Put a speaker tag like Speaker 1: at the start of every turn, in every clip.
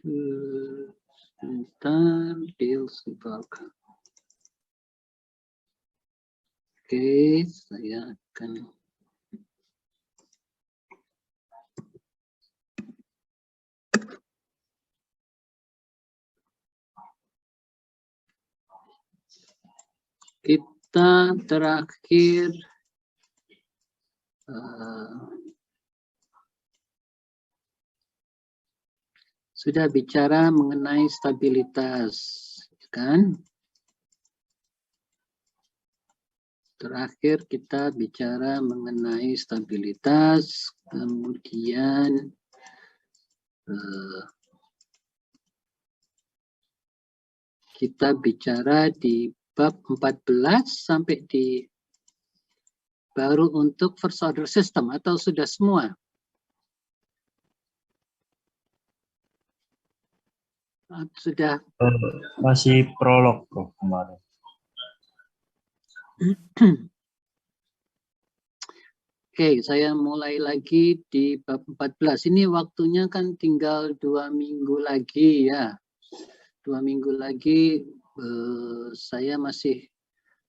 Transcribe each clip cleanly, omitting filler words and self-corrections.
Speaker 1: Sebentar, deals work. Oke, saya akan kita terakhir sudah bicara mengenai stabilitas, kan? Terakhir kita bicara mengenai stabilitas, kemudian kita bicara di bab 14 sampai di baru untuk first order system, atau sudah semua? Sudah?
Speaker 2: Masih prolog kok kemarin.
Speaker 1: Oke, saya mulai lagi di bab 14. Ini waktunya kan tinggal 2 minggu lagi ya. 2 minggu lagi saya masih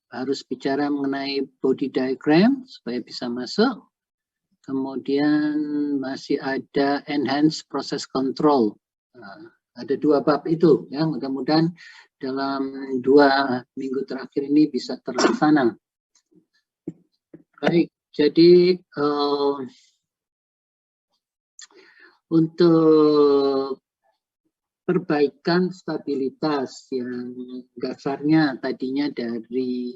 Speaker 1: harus bicara mengenai body diagram supaya bisa masuk. Kemudian masih ada enhanced process control. Ada 2 bab itu ya. Mudah-mudahan dalam 2 minggu terakhir ini bisa terlaksana. Baik. Jadi untuk perbaikan stabilitas yang dasarnya tadinya dari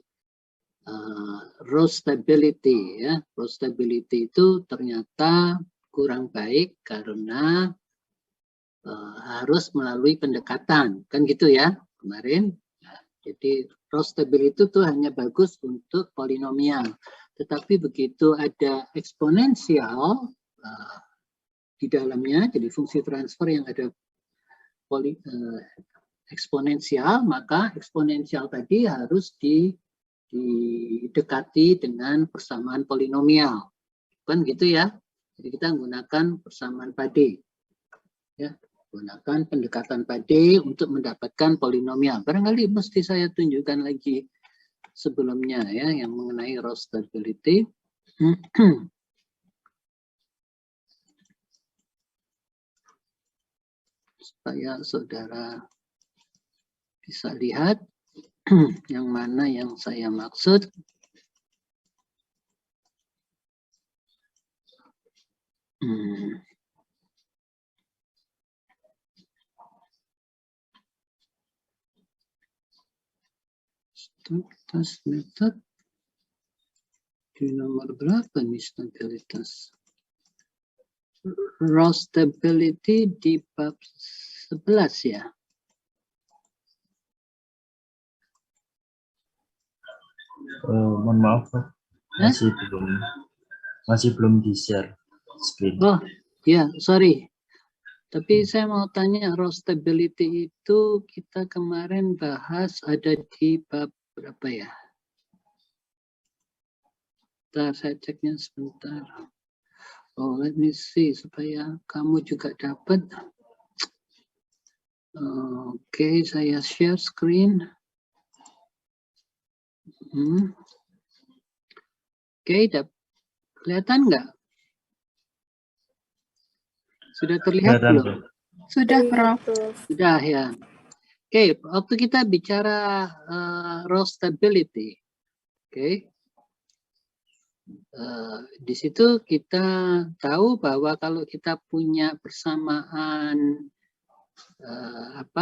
Speaker 1: raw stability ya, raw stability itu ternyata kurang baik karena harus melalui pendekatan, kan gitu ya kemarin. Nah, jadi raw stability itu hanya bagus untuk polinomial. Tetapi begitu ada eksponensial di dalamnya, jadi fungsi transfer yang ada eksponensial, maka eksponensial tadi harus didekati dengan persamaan polinomial. Kan gitu ya. Jadi kita menggunakan persamaan Pade. Ya, gunakan pendekatan Pade untuk mendapatkan polinomial. Barangkali mesti saya tunjukkan lagi sebelumnya ya, yang mengenai raw stability. Supaya saudara bisa lihat yang mana yang saya maksud. Stabilitas method di nomor berapa nih stabilitas? Raw stability di bab 11 ya.
Speaker 2: Mohon maaf, masih belum di-share screen.
Speaker 1: Oh, ya, sorry. Tapi saya mau tanya, raw stability itu kita kemarin bahas ada di bab berapa ya? Bentar, saya ceknya sebentar. Oh, let me see supaya kamu juga dapat. Oke, saya share screen. Oke, kelihatan nggak? Sudah terlihat belum?
Speaker 3: Sudah, Prof.
Speaker 1: Sudah ya. Oke, waktu kita bicara raw stability, oke, di situ kita tahu bahwa kalau kita punya persamaan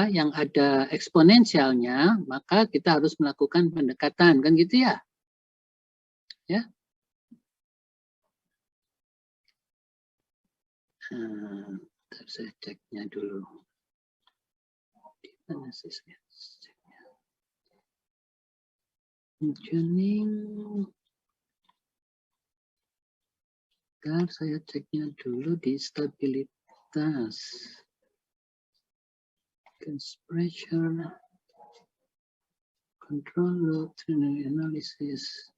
Speaker 1: yang ada eksponensialnya, maka kita harus melakukan pendekatan, kan gitu ya? Ya. Saya ceknya dulu. Di mana sih saya ceknya? Tuning. Saya ceknya dulu di stabilitas. Pressure, control load, trinary analysis.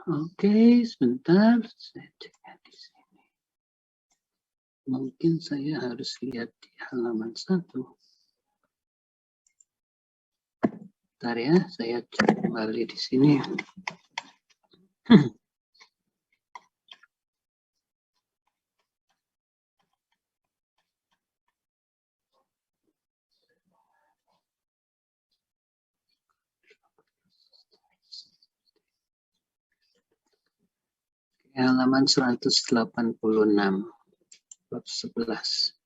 Speaker 1: Oke, sebentar. Saya cek di sini. Mungkin saya harus lihat di halaman 1. Bentar ya, saya cek kembali di sini. Halaman 186, bab 11.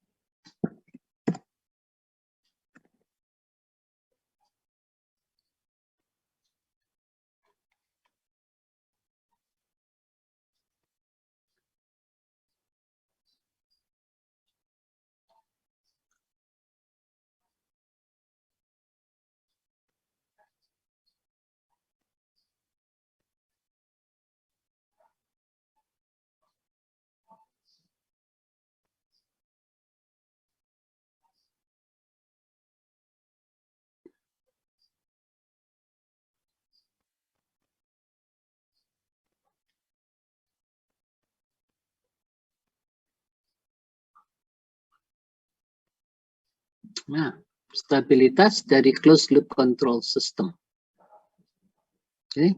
Speaker 1: Nah, stabilitas dari closed loop control system. Oke.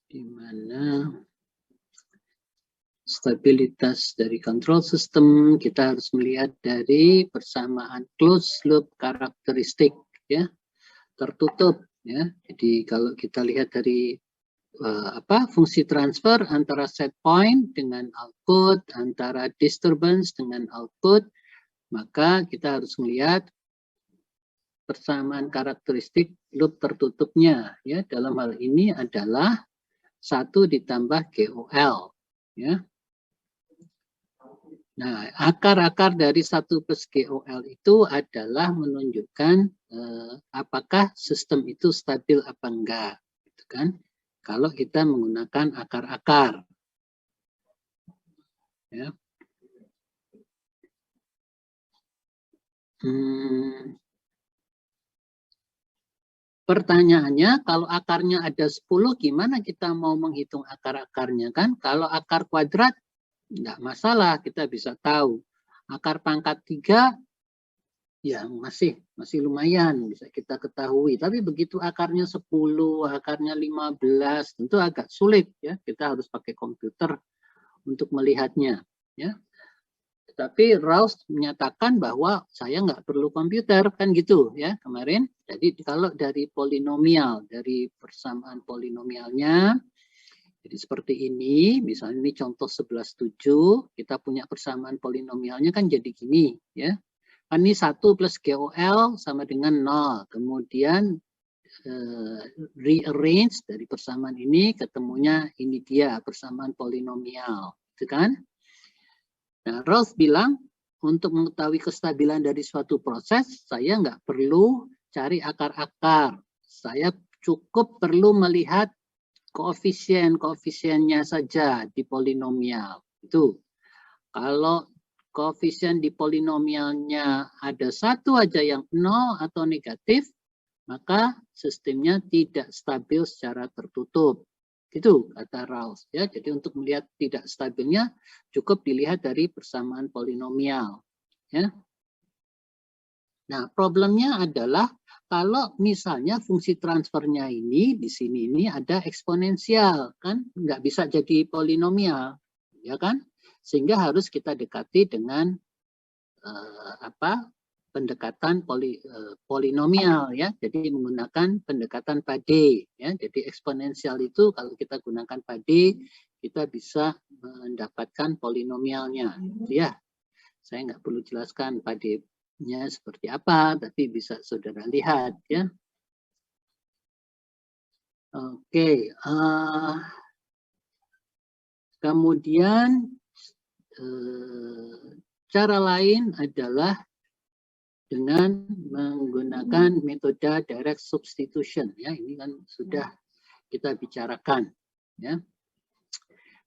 Speaker 1: Di mana stabilitas dari control system kita harus melihat dari persamaan closed loop karakteristik, ya, tertutup, ya. Jadi kalau kita lihat dari fungsi transfer antara set point dengan output, antara disturbance dengan output, maka kita harus melihat persamaan karakteristik loop tertutupnya, ya. Dalam hal ini adalah 1 ditambah GOL, ya. Nah, akar-akar dari 1 plus GOL itu adalah menunjukkan apakah sistem itu stabil apa enggak, gitu kan? Kalau kita menggunakan akar-akar, ya. Pertanyaannya, kalau akarnya ada 10, gimana kita mau menghitung akar-akarnya, kan? Kalau akar kuadrat, enggak masalah, kita bisa tahu. Akar pangkat 3, ya masih lumayan bisa kita ketahui. Tapi begitu akarnya 10, akarnya 15, tentu agak sulit, ya. Kita harus pakai komputer untuk melihatnya, ya. Tetapi Rawls menyatakan bahwa saya nggak perlu komputer, kan gitu, ya, kemarin. Jadi kalau dari polinomial, dari persamaan polinomialnya, jadi seperti ini, misalnya ini contoh 11/7, kita punya persamaan polinomialnya kan jadi gini, ya. Kan ini 1 plus GOL sama dengan 0. Kemudian rearrange dari persamaan ini, ketemunya ini dia persamaan polinomial, gitu kan? Nah, Rawls bilang untuk mengetahui kestabilan dari suatu proses, saya nggak perlu cari akar-akar. Saya cukup perlu melihat koefisiennya saja di polinomial. Itu. Kalau koefisien di polinomialnya ada 1 aja yang 0 atau negatif, maka sistemnya tidak stabil secara tertutup. Itu kata Rawls, ya. Jadi untuk melihat tidak stabilnya cukup dilihat dari persamaan polinomial, ya. Nah, problemnya adalah kalau misalnya fungsi transfernya ini di sini ini ada eksponensial, kan nggak bisa jadi polinomial, ya kan? Sehingga harus kita dekati dengan pendekatan polinomial, ya. Jadi menggunakan pendekatan Pade, ya. Jadi eksponensial itu kalau kita gunakan Pade, kita bisa mendapatkan polinomialnya, ya. Saya nggak perlu jelaskan Pade-nya seperti apa, tapi bisa saudara lihat, ya. Oke, kemudian cara lain adalah dengan menggunakan metode direct substitution, ya. Ini kan sudah kita bicarakan, ya.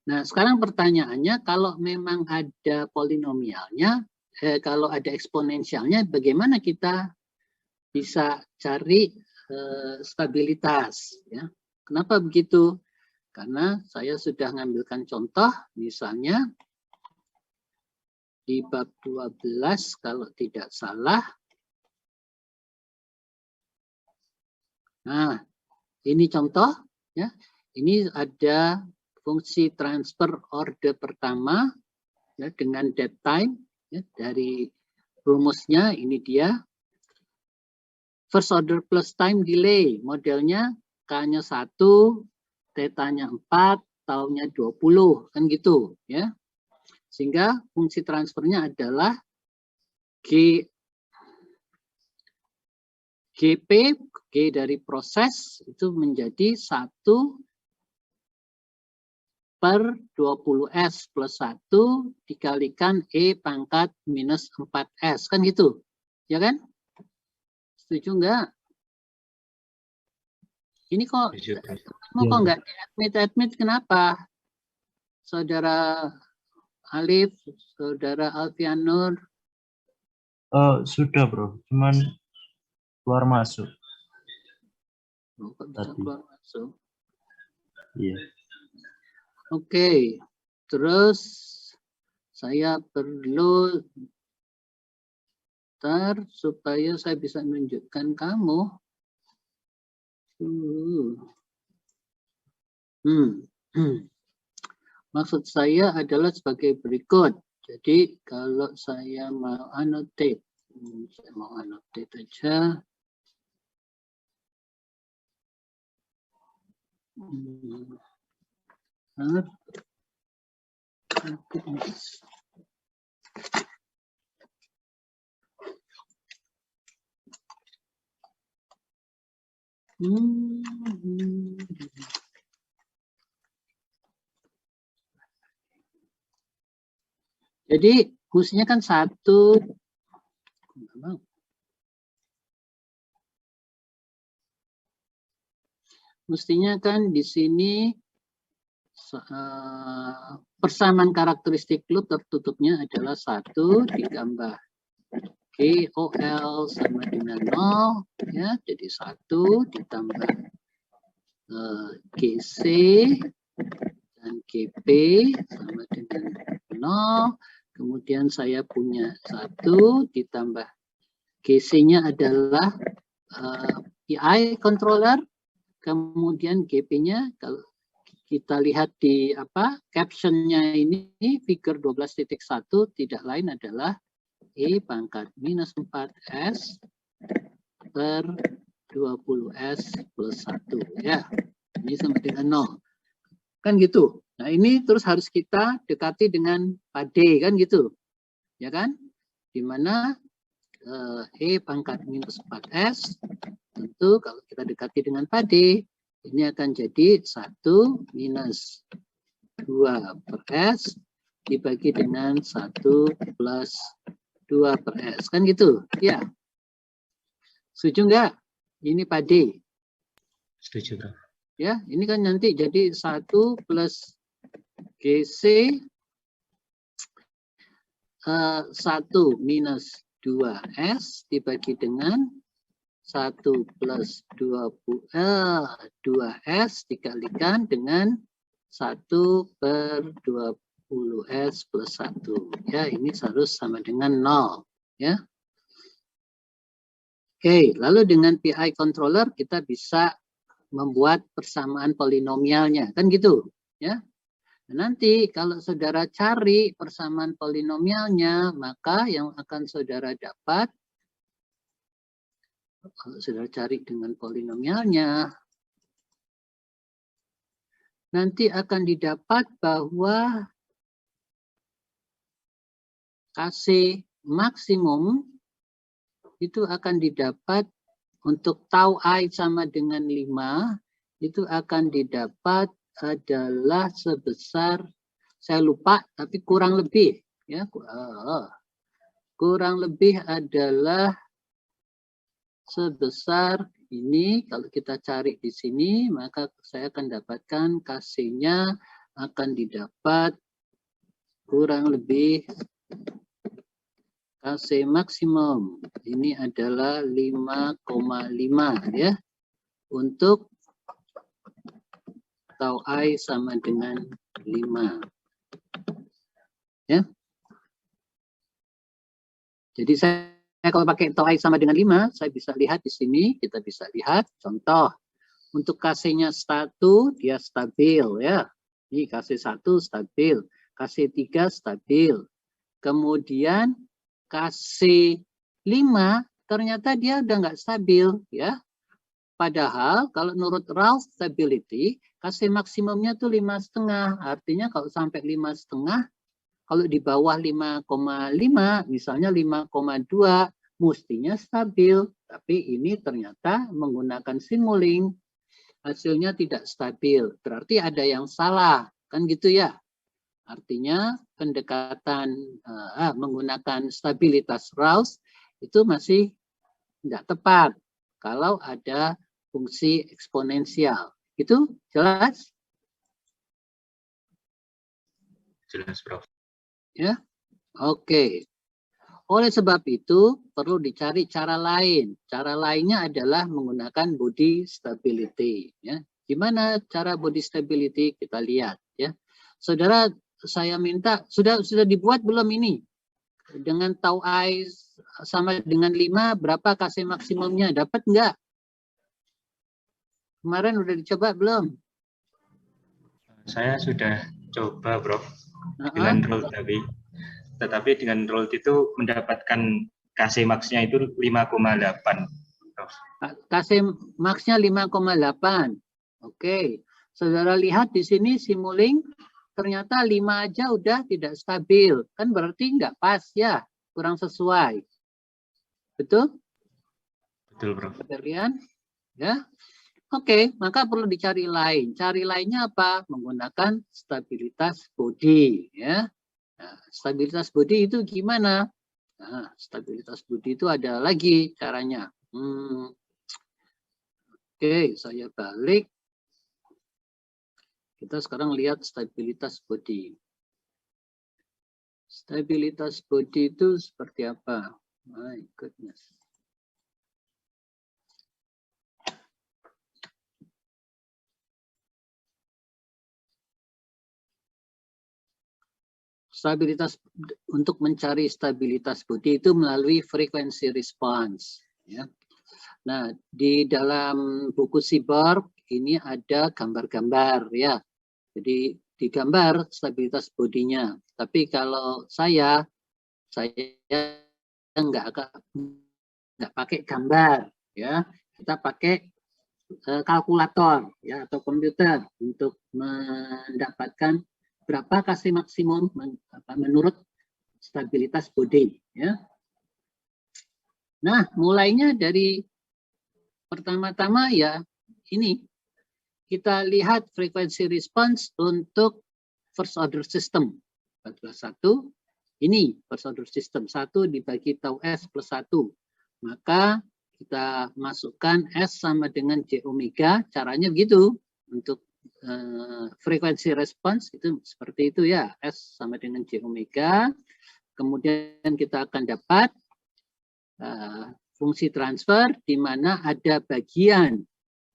Speaker 1: Nah, sekarang pertanyaannya, kalau memang ada polinomialnya, kalau ada eksponensialnya, bagaimana kita bisa cari stabilitas. Ya. Kenapa begitu? Karena saya sudah mengambilkan contoh, misalnya di bab 12 kalau tidak salah. Nah, ini contoh, ya. Ini ada fungsi transfer order pertama, ya, dengan dead time, ya, dari rumusnya ini dia. First order plus time delay, modelnya K-nya 1, theta-nya 4, tau-nya 20, kan gitu, ya. Sehingga fungsi transfernya adalah GP, G dari proses, itu menjadi 1 per 20S plus 1 dikalikan E pangkat minus 4S. Kan gitu, ya kan? Setuju enggak? Ini kok kok enggak admit, kenapa? Saudara Alif, Saudara Alfianur.
Speaker 2: Sudah bro, cuman keluar masuk.
Speaker 1: Kok bisa keluar masuk?
Speaker 2: Iya.
Speaker 1: Oke, terus saya perlu supaya saya bisa menunjukkan kamu. Maksud saya adalah sebagai berikut. Jadi kalau saya mau annotate, saya mau annotate aja. Jadi mestinya kan 1. Mestinya kan di sini persamaan karakteristik loop tertutupnya adalah 1 ditambah GOL sama dengan 0, ya, jadi 1 ditambah GC dan GP sama dengan 0. Kemudian saya punya 1 ditambah GC-nya adalah PI controller. Kemudian GP-nya kalau kita lihat di captionnya ini, figure 12.1 tidak lain adalah E pangkat minus 4S per 20S plus 1. Ya, ini sama dengan 0. Kan gitu. Nah ini terus harus kita dekati dengan pade, kan gitu. Ya kan? Dimana E pangkat minus 4S, tentu kalau kita dekati dengan pade, ini akan jadi 1 minus 2 per S dibagi dengan 1 plus 2 per S. Kan gitu? Ya. Setuju enggak? Ini pade.
Speaker 2: Setuju, Bro.
Speaker 1: Ya, ini kan nanti jadi 1 plus GC 1 minus 2S dibagi dengan 1 plus 2S dikalikan dengan 1 per 20S plus 1. Ya, ini harus sama dengan 0. Ya. Oke, lalu dengan PI controller kita bisa membuat persamaan polinomialnya. Kan gitu. Ya. Nanti kalau saudara cari persamaan polinomialnya, maka yang akan saudara dapat, kalau saudara cari dengan polinomialnya, nanti akan didapat bahwa KC maksimum itu akan didapat untuk tau I sama dengan 5, itu akan didapat adalah sebesar, saya lupa tapi kurang lebih ya, kurang lebih adalah sebesar ini. Kalau kita cari di sini maka saya akan dapatkan KC-nya akan didapat kurang lebih KC maksimum ini adalah 5,5 ya. Untuk tau I sama dengan 5. Ya. Jadi saya kalau pakai tau I sama dengan 5, saya bisa lihat di sini, kita bisa lihat contoh. Untuk KC-nya 1 dia stabil ya. Ini KC1 stabil, KC3 stabil. Kemudian KC5 ternyata dia udah nggak stabil ya. Padahal kalau menurut Ralph stability, KC maksimumnya tuh 5,5. Artinya kalau sampai 5,5, kalau di bawah 5,5, misalnya 5,2, mestinya stabil. Tapi ini ternyata menggunakan Simulink, hasilnya tidak stabil. Berarti ada yang salah, kan gitu ya. Artinya pendekatan menggunakan stabilitas Ralph itu masih tidak tepat kalau ada fungsi eksponensial. Itu jelas?
Speaker 2: Jelas, Prof.
Speaker 1: Ya, oke. Oleh sebab itu perlu dicari cara lain. Cara lainnya adalah menggunakan body stability. Ya, gimana cara body stability kita lihat. Ya, saudara, saya minta sudah dibuat belum ini? Dengan tau I sama dengan 5, berapa KC maksimumnya? Dapat nggak? Kemarin udah dicoba belum?
Speaker 2: Saya sudah coba, Prof. Dengan rule tetapi dengan rule itu mendapatkan KC max-nya itu 5,8.
Speaker 1: KC max-nya 5,8. Oke. Saudara lihat di sini Simulink ternyata 5 aja udah tidak stabil. Kan berarti nggak pas ya, kurang sesuai. Betul?
Speaker 2: Betul, Prof.
Speaker 1: Kalian? Ya. Oke, maka perlu dicari lain. Cari lainnya apa? Menggunakan stabilitas body ya. Nah, stabilitas body itu gimana? Nah, stabilitas body itu ada lagi caranya. Oke, saya balik. Kita sekarang lihat stabilitas body. Stabilitas body itu seperti apa? My goodness. Stabilitas, untuk mencari stabilitas body itu melalui frequency response. Ya. Nah, di dalam buku Seaborg ini ada gambar-gambar ya. Jadi digambar stabilitas bodinya. Tapi kalau saya nggak pakai gambar ya. Kita pakai kalkulator ya atau komputer untuk mendapatkan berapa KC maksimum menurut stabilitas body ya. Nah, mulainya dari pertama-tama ya ini kita lihat frekuensi response untuk first order system. 14,1 ini first order system 1 dibagi tau S plus 1. Maka kita masukkan S sama dengan J omega, caranya begitu. Untuk frekuensi response itu seperti itu ya, S sama dengan J omega. Kemudian kita akan dapat fungsi transfer di mana ada bagian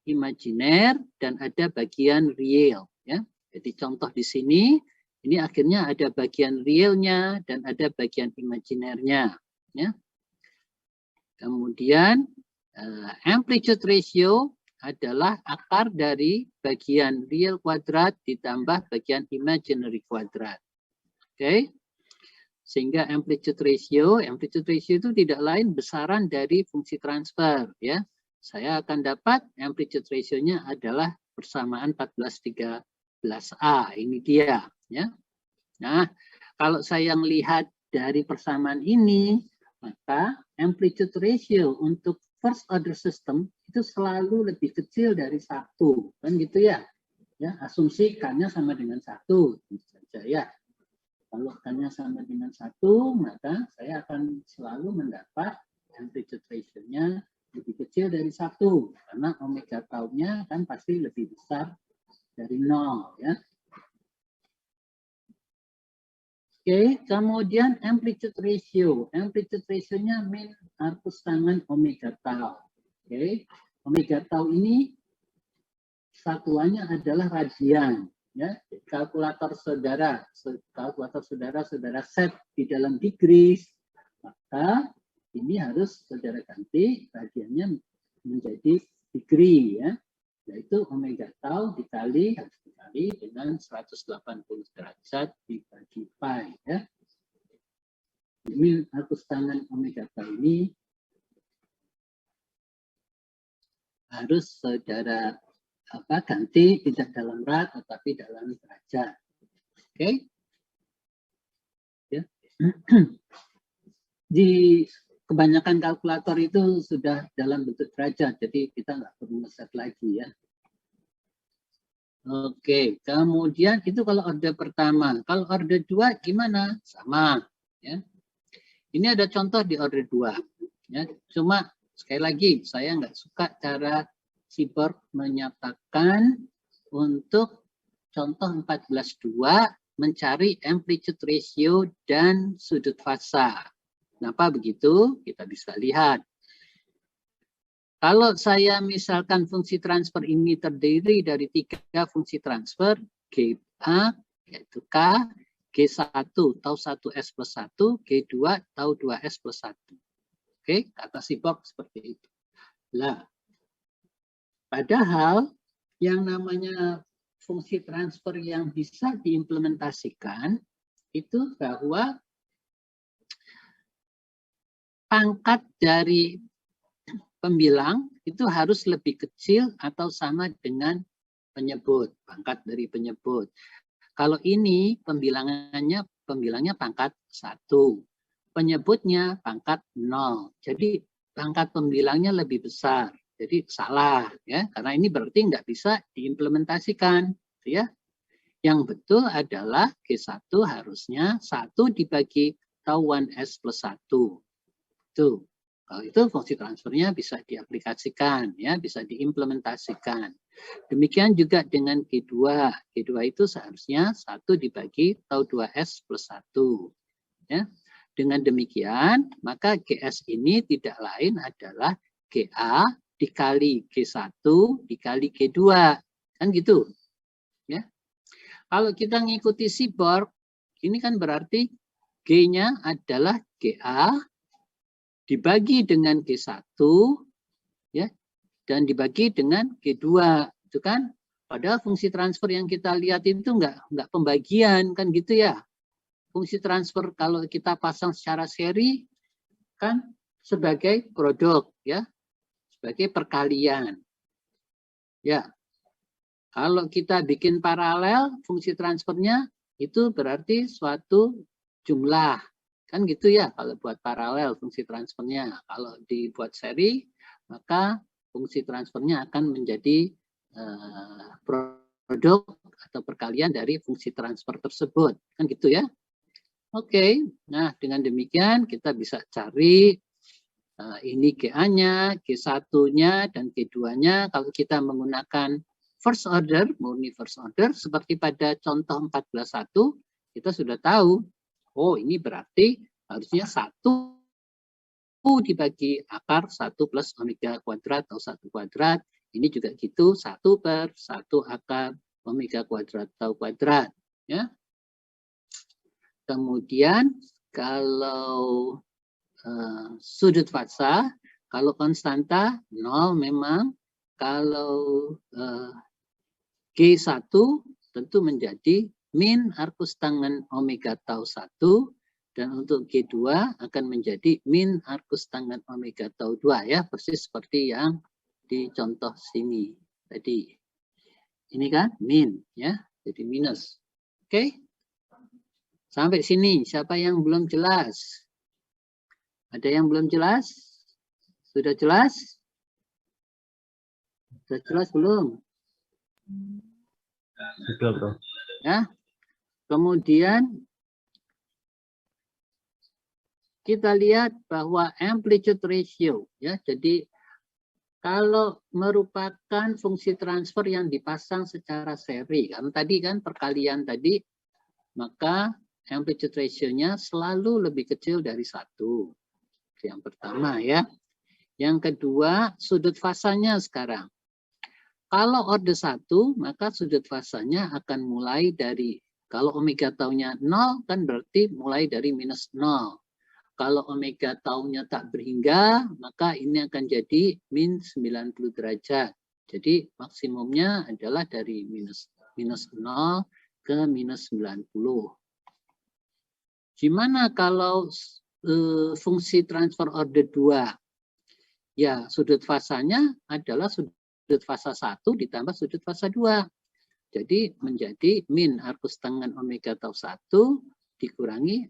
Speaker 1: imajiner dan ada bagian real ya. Jadi contoh di sini ini akhirnya ada bagian realnya dan ada bagian imajinernya ya. Kemudian amplitude ratio adalah akar dari bagian real kuadrat ditambah bagian imaginary kuadrat. Oke. Sehingga amplitude ratio itu tidak lain besaran dari fungsi transfer ya. Saya akan dapat amplitude ratio-nya adalah persamaan 14/13A. Ini dia ya. Nah, kalau saya melihat dari persamaan ini, maka amplitude ratio untuk first order system itu selalu lebih kecil dari 1, kan gitu ya. Ya, asumsi K-nya sama dengan 1, tentu saja ya. Kalau K-nya sama dengan 1, maka saya akan selalu mendapat amplitude ratio-nya lebih kecil dari 1, karena omega tau-nya kan pasti lebih besar dari 0 ya. Oke, kemudian amplitude ratio. Amplitude ratio-nya min arcus tangan omega tau. Oke, omega tau ini satuannya adalah radian. Ya, kalkulator saudara set di dalam degrees, maka ini harus saudara ganti radiannya menjadi degree, ya, yaitu omega tau harus dikali dengan 180 derajat dibagi pi, ya. Ini arcus tangan omega tau ini harus saudara ganti tidak dalam rad tetapi dalam derajat. Oke. Ya. Di kebanyakan kalkulator itu sudah dalam bentuk derajat, jadi kita nggak perlu ngeset lagi, ya. Oke, kemudian itu kalau order pertama. Kalau order 2 gimana? Sama, ya. Ini ada contoh di order 2, ya. Cuma sekali lagi saya nggak suka cara Seaborg menyatakan untuk contoh 14.2 mencari amplitude ratio dan sudut fasa. Kenapa begitu? Kita bisa lihat. Kalau saya misalkan fungsi transfer ini terdiri dari 3 fungsi transfer, GA yaitu K, G1 tau 1S plus 1, G2 tau 2S plus 1. Oke, kata Seaborg seperti itu. Nah, padahal yang namanya fungsi transfer yang bisa diimplementasikan itu bahwa pangkat dari pembilang itu harus lebih kecil atau sama dengan penyebut, pangkat dari penyebut. Kalau ini pembilangnya pangkat 1, penyebutnya pangkat 0. Jadi pangkat pembilangnya lebih besar. Jadi salah, ya, karena ini berarti nggak bisa diimplementasikan, ya. Yang betul adalah G1 harusnya 1 dibagi tau 1S plus 1. Tuh. Kalau itu fungsi transfernya bisa diaplikasikan, ya, bisa diimplementasikan. Demikian juga dengan G2. G2 itu seharusnya 1 dibagi tau 2S plus 1. Ya. Dengan demikian, maka GS ini tidak lain adalah GA dikali G1 dikali G2. Kan gitu. Ya. Kalau kita ngikuti Seaborg, ini kan berarti G-nya adalah GA dibagi dengan G1, ya, dan dibagi dengan G2. Itu kan, padahal fungsi transfer yang kita lihat itu enggak pembagian, kan gitu ya. Fungsi transfer kalau kita pasang secara seri, kan sebagai produk, ya, sebagai perkalian. Ya, kalau kita bikin paralel, fungsi transfernya itu berarti suatu jumlah. Kan gitu ya kalau buat paralel fungsi transfernya. Kalau dibuat seri, maka fungsi transfernya akan menjadi produk atau perkalian dari fungsi transfer tersebut. Kan gitu ya. Oke, nah dengan demikian kita bisa cari ini GA-nya, G1-nya, dan G2-nya. Kalau kita menggunakan first order, murni first order, seperti pada contoh 14.1, kita sudah tahu, oh ini berarti harusnya 1 dibagi akar 1 plus omega kuadrat atau 1 kuadrat. Ini juga gitu, 1 per 1 akar omega kuadrat atau kuadrat. Ya. Kemudian kalau sudut fasa, kalau konstanta 0 memang, kalau G1 tentu menjadi min arcus tangen omega tau 1, dan untuk G2 akan menjadi min arcus tangen omega tau 2, ya, persis seperti yang di contoh sini tadi. Ini kan min, ya, jadi minus. Oke. Sampai sini siapa yang belum jelas? Ada yang belum jelas? Sudah jelas? Sudah jelas belum?
Speaker 2: Sudah, Bro.
Speaker 1: Ya. Kemudian kita lihat bahwa amplitude ratio, ya. Jadi kalau merupakan fungsi transfer yang dipasang secara seri, kan tadi kan perkalian tadi, maka amplitude ratio-nya selalu lebih kecil dari 1. Yang pertama ya. Yang kedua, sudut fasanya sekarang. Kalau orde 1, maka sudut fasanya akan mulai dari, kalau omega taunya 0, kan berarti mulai dari minus 0. Kalau omega taunya tak berhingga, maka ini akan jadi min 90 derajat. Jadi maksimumnya adalah dari minus 0 ke minus 90. Gimana kalau fungsi transfer order 2? Ya, sudut fasanya adalah sudut fasa 1 ditambah sudut fasa 2. Jadi menjadi min arcus tangen omega tau 1 dikurangi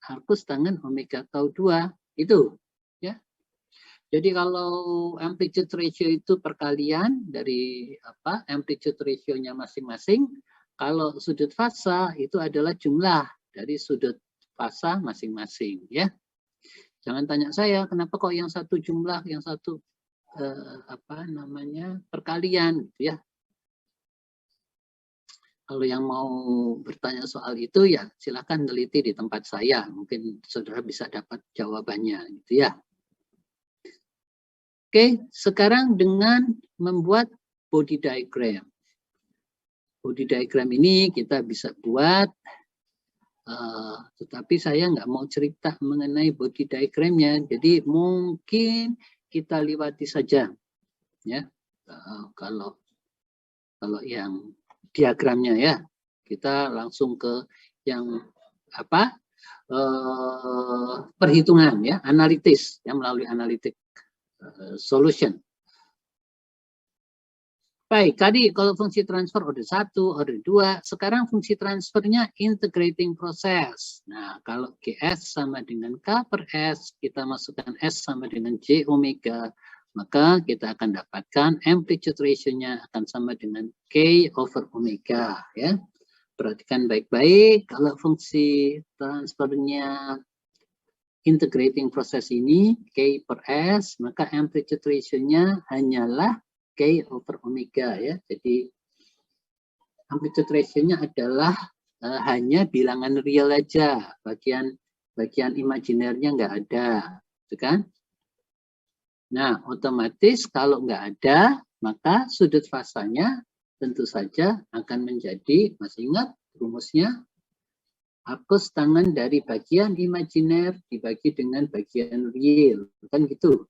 Speaker 1: arcus tangen omega tau 2. Itu ya. Jadi kalau amplitude ratio itu perkalian dari amplitude ratio-nya masing-masing, kalau sudut fasa itu adalah jumlah dari sudut fasa masing-masing ya. Jangan tanya saya kenapa kok yang satu jumlah, yang satu perkalian gitu ya. Kalau yang mau bertanya soal itu ya silakan teliti di tempat saya, mungkin saudara bisa dapat jawabannya gitu ya. Oke, sekarang dengan membuat body diagram. Body diagram ini kita bisa buat, tetapi saya nggak mau cerita mengenai body diagramnya, jadi mungkin kita lewati saja, ya. Kalau yang diagramnya ya, kita langsung ke yang perhitungan ya, analitis ya, melalui analitik solution. Baik, tadi kalau fungsi transfer order 1, order 2, sekarang fungsi transfernya integrating process. Nah, kalau GS sama dengan K per S, kita masukkan S sama dengan J omega, maka kita akan dapatkan amplitude ratio-nya akan sama dengan K over omega. Ya. Perhatikan baik-baik, kalau fungsi transfernya integrating process ini, K per S, maka amplitude ratio-nya hanyalah K over omega ya. Jadi amplitude ratio-nya adalah hanya bilangan real aja, bagian imajinernya nggak ada, gitu kan? Nah, otomatis kalau nggak ada, maka sudut fasanya tentu saja akan menjadi, masih ingat rumusnya, arcus tangen dari bagian imajiner dibagi dengan bagian real, kan gitu.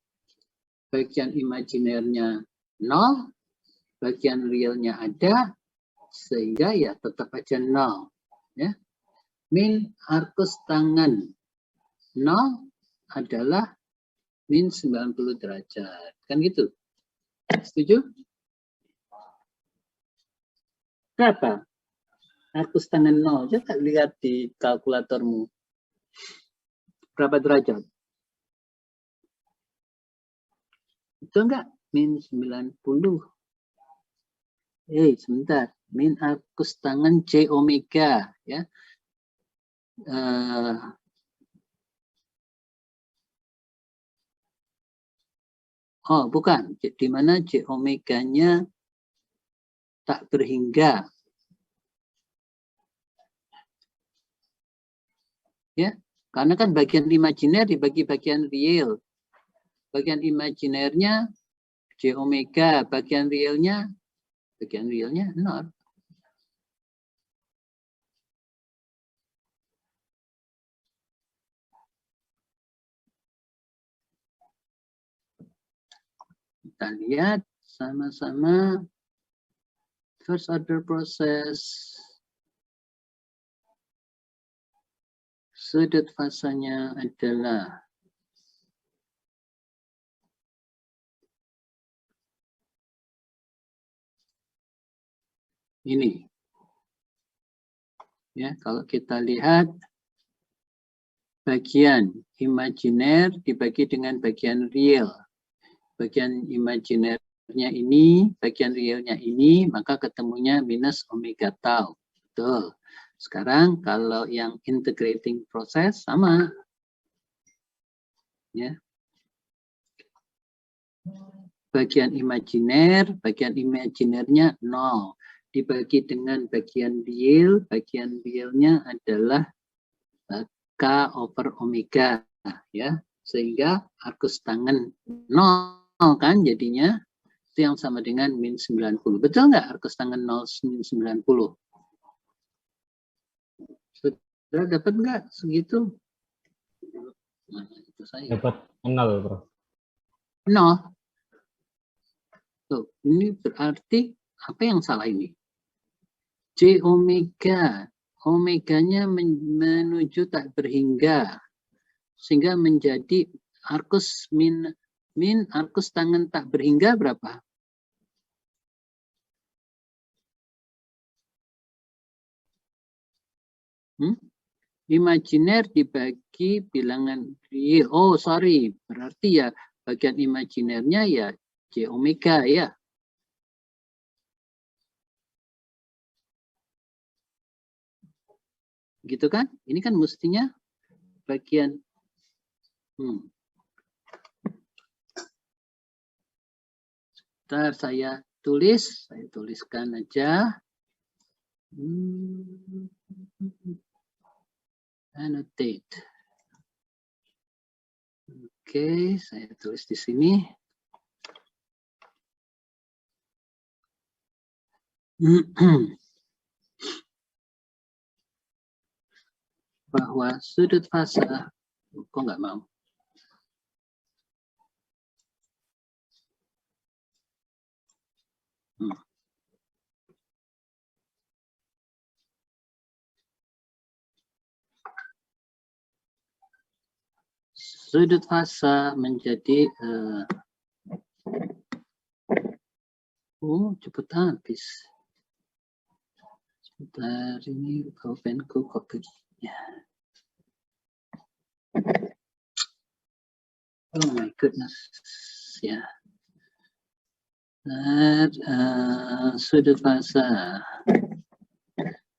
Speaker 1: Bagian imajinernya 0, bagian realnya ada, sehingga ya tetap aja 0. Ya. Min arcus tangen 0 adalah min 90 derajat. Kan gitu? Setuju? Berapa? Arcus tangen 0. Coba lihat di kalkulatormu. Berapa derajat? Itu enggak? Min 90. Sebentar. Min arcus tangen J omega. Ya. Oh, bukan. Di mana J omega-nya tak berhingga. Ya. Karena kan bagian imajiner dibagi bagian real. Bagian imajinernya J omega, bagian realnya 0. Kita lihat sama-sama first order process. Sudut fasanya adalah ini. Ya, kalau kita lihat bagian imajiner dibagi dengan bagian real. Bagian imajinernya ini, bagian realnya ini, maka ketemunya minus omega tau. Betul. Sekarang kalau yang integrating process sama. Ya. Bagian imajinernya 0. dibagi dengan bagian real, bagian realnya adalah K over omega, ya, sehingga arcus tangen 0 kan jadinya, itu yang sama dengan min 90. Betul nggak arcus tangen 0 min 90? Sudah dapat nggak segitu? Nah, itu saya.
Speaker 3: Dapat 0, Bro.
Speaker 1: 0. Tuh, ini berarti apa yang salah ini? J omega, omeganya menuju tak berhingga, sehingga menjadi arcus min arcus tangen tak berhingga berapa? Imajiner dibagi bilangan real. Oh, sorry. Berarti ya bagian imajinernya ya J omega ya. Gitu kan? Ini kan mestinya bagian Sebentar saya tuliskan aja. Annotate. Oke, saya tulis di sini. Bahwa sudut fasa, kok nggak mau? Sudut fasa menjadi cepet habis. Sebentar, ini penku kok begini. Oh my goodness, ya. Sudut fasa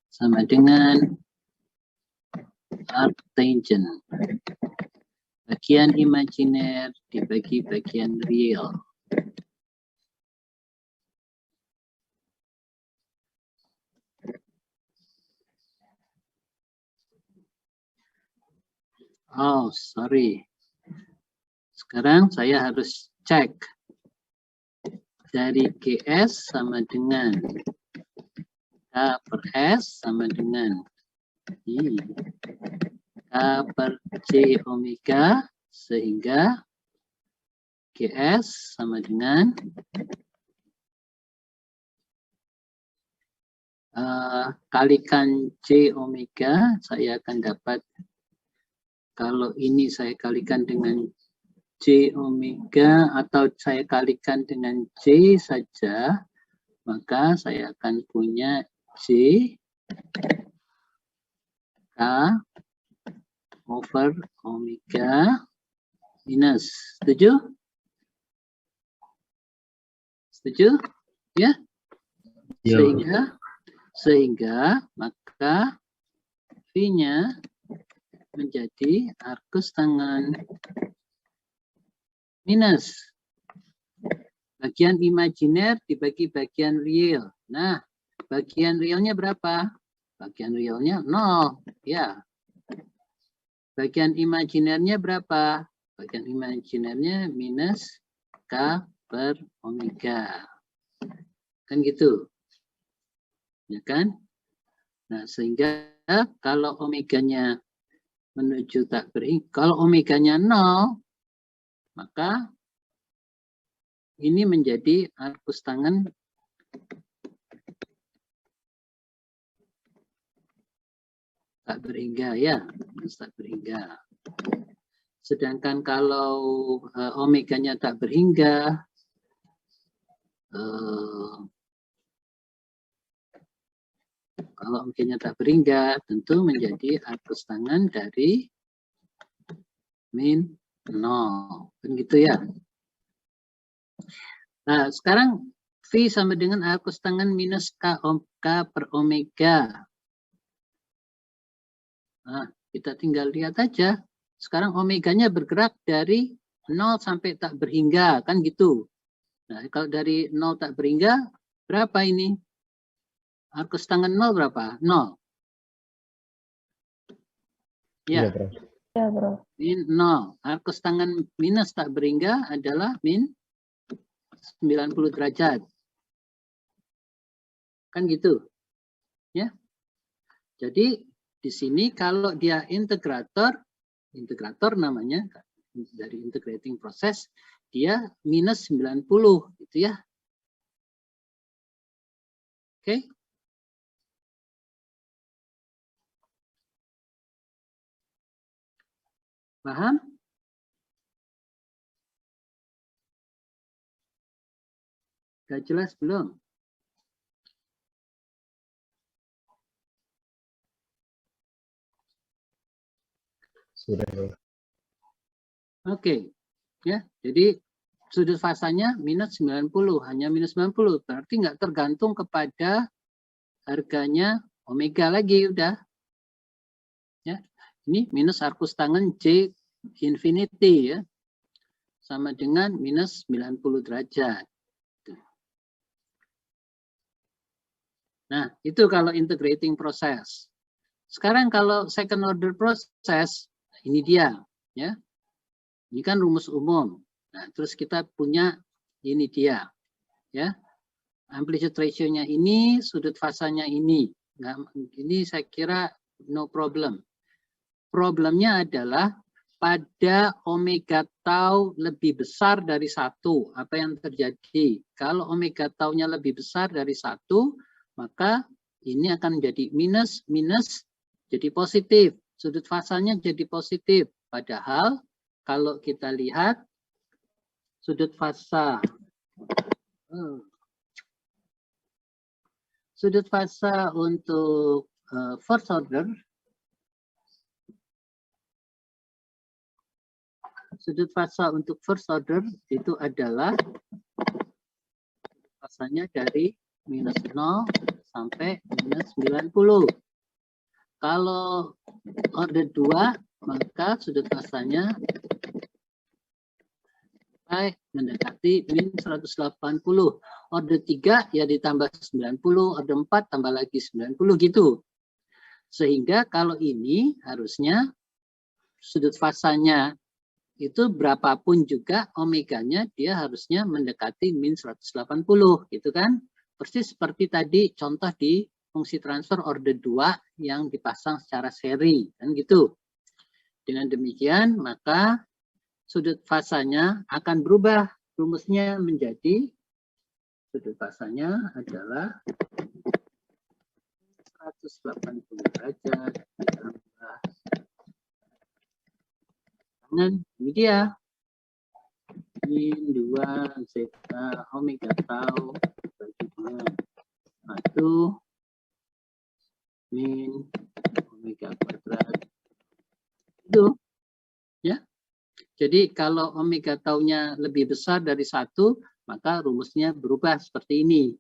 Speaker 1: sama dengan arctangent. Bagian imajiner dibagi bagian real. Oh, sorry. Sekarang saya harus cek. Dari GS sama dengan K per S sama dengan K per J omega, sehingga GS sama dengan kalikan J omega, saya akan dapat, kalau ini saya kalikan dengan J omega atau saya kalikan dengan J saja, maka saya akan punya J K over omega minus. Setuju? Setuju? Ya? Sehingga maka V-nya menjadi arcus tangen minus bagian imajiner dibagi bagian real. Nah, bagian realnya berapa? Bagian realnya 0. Ya. Bagian imajinernya berapa? Bagian imajinernya minus K per omega. Kan gitu. Ya kan? Nah, sehingga kalau omeganya menuju tak berhingga, kalau omeganya 0, maka ini menjadi arcus tangen tak berhingga, ya, tak berhingga. Sedangkan kalau omeganya tak berhingga, kalau omeganya tak berhingga, tentu menjadi arcus tangen dari min 0. Kan gitu ya. Nah, sekarang V sama dengan arcus tangen minus K per omega. Nah, kita tinggal lihat aja. Sekarang omeganya bergerak dari 0 sampai tak berhingga, kan gitu. Nah, kalau dari 0 tak berhingga, berapa ini? Arcus tangan 0 berapa? 0. Ya.
Speaker 3: Ya, bro.
Speaker 1: Min 0. Arcus tangan minus tak berhingga adalah min 90 derajat. Kan gitu. Ya. Jadi di sini kalau dia integrator namanya dari integrating proses, dia minus 90 gitu ya. Oke. Paham? Gak jelas belum?
Speaker 4: Sudah.
Speaker 1: Oke. Ya, jadi sudut fasanya minus 90, hanya minus 90. Berarti nggak tergantung kepada harganya omega lagi, udah. Ya. Ini minus arcus tangan J infinity ya. Sama dengan minus 90 derajat. Nah, itu kalau integrating proses. Sekarang kalau second order proses, ini dia, ya. Ini kan rumus umum. Nah, terus kita punya ini dia, ya. Amplitude ratio-nya ini, sudut fasanya ini. Nah, ini saya kira no problem. Problemnya adalah pada omega tau lebih besar dari 1. Apa yang terjadi? Kalau omega tau-nya lebih besar dari 1, maka ini akan menjadi minus, jadi positif. Sudut fasanya jadi positif. Padahal kalau kita lihat sudut fasa untuk first order, sudut fasa untuk first order itu adalah fasanya dari minus 0 sampai minus 90. Kalau order 2, maka sudut fasanya mendekati min 180. Order 3 ya ditambah 90, order 4 tambah lagi 90 gitu. Sehingga kalau ini harusnya sudut fasanya itu berapapun juga omeganya dia harusnya mendekati min 180 gitu kan. Persis seperti tadi contoh di fungsi transfer order 2 yang dipasang secara seri kan gitu. Dengan demikian maka sudut fasanya akan berubah. Rumusnya menjadi sudut fasanya adalah 180 derajat ditambah tangan. Ini dia. Min 2 zeta omega tau bagi dengan 1 min omega kuadrat. Itu. Ya. Jadi kalau omega taunya lebih besar dari 1, maka rumusnya berubah seperti ini.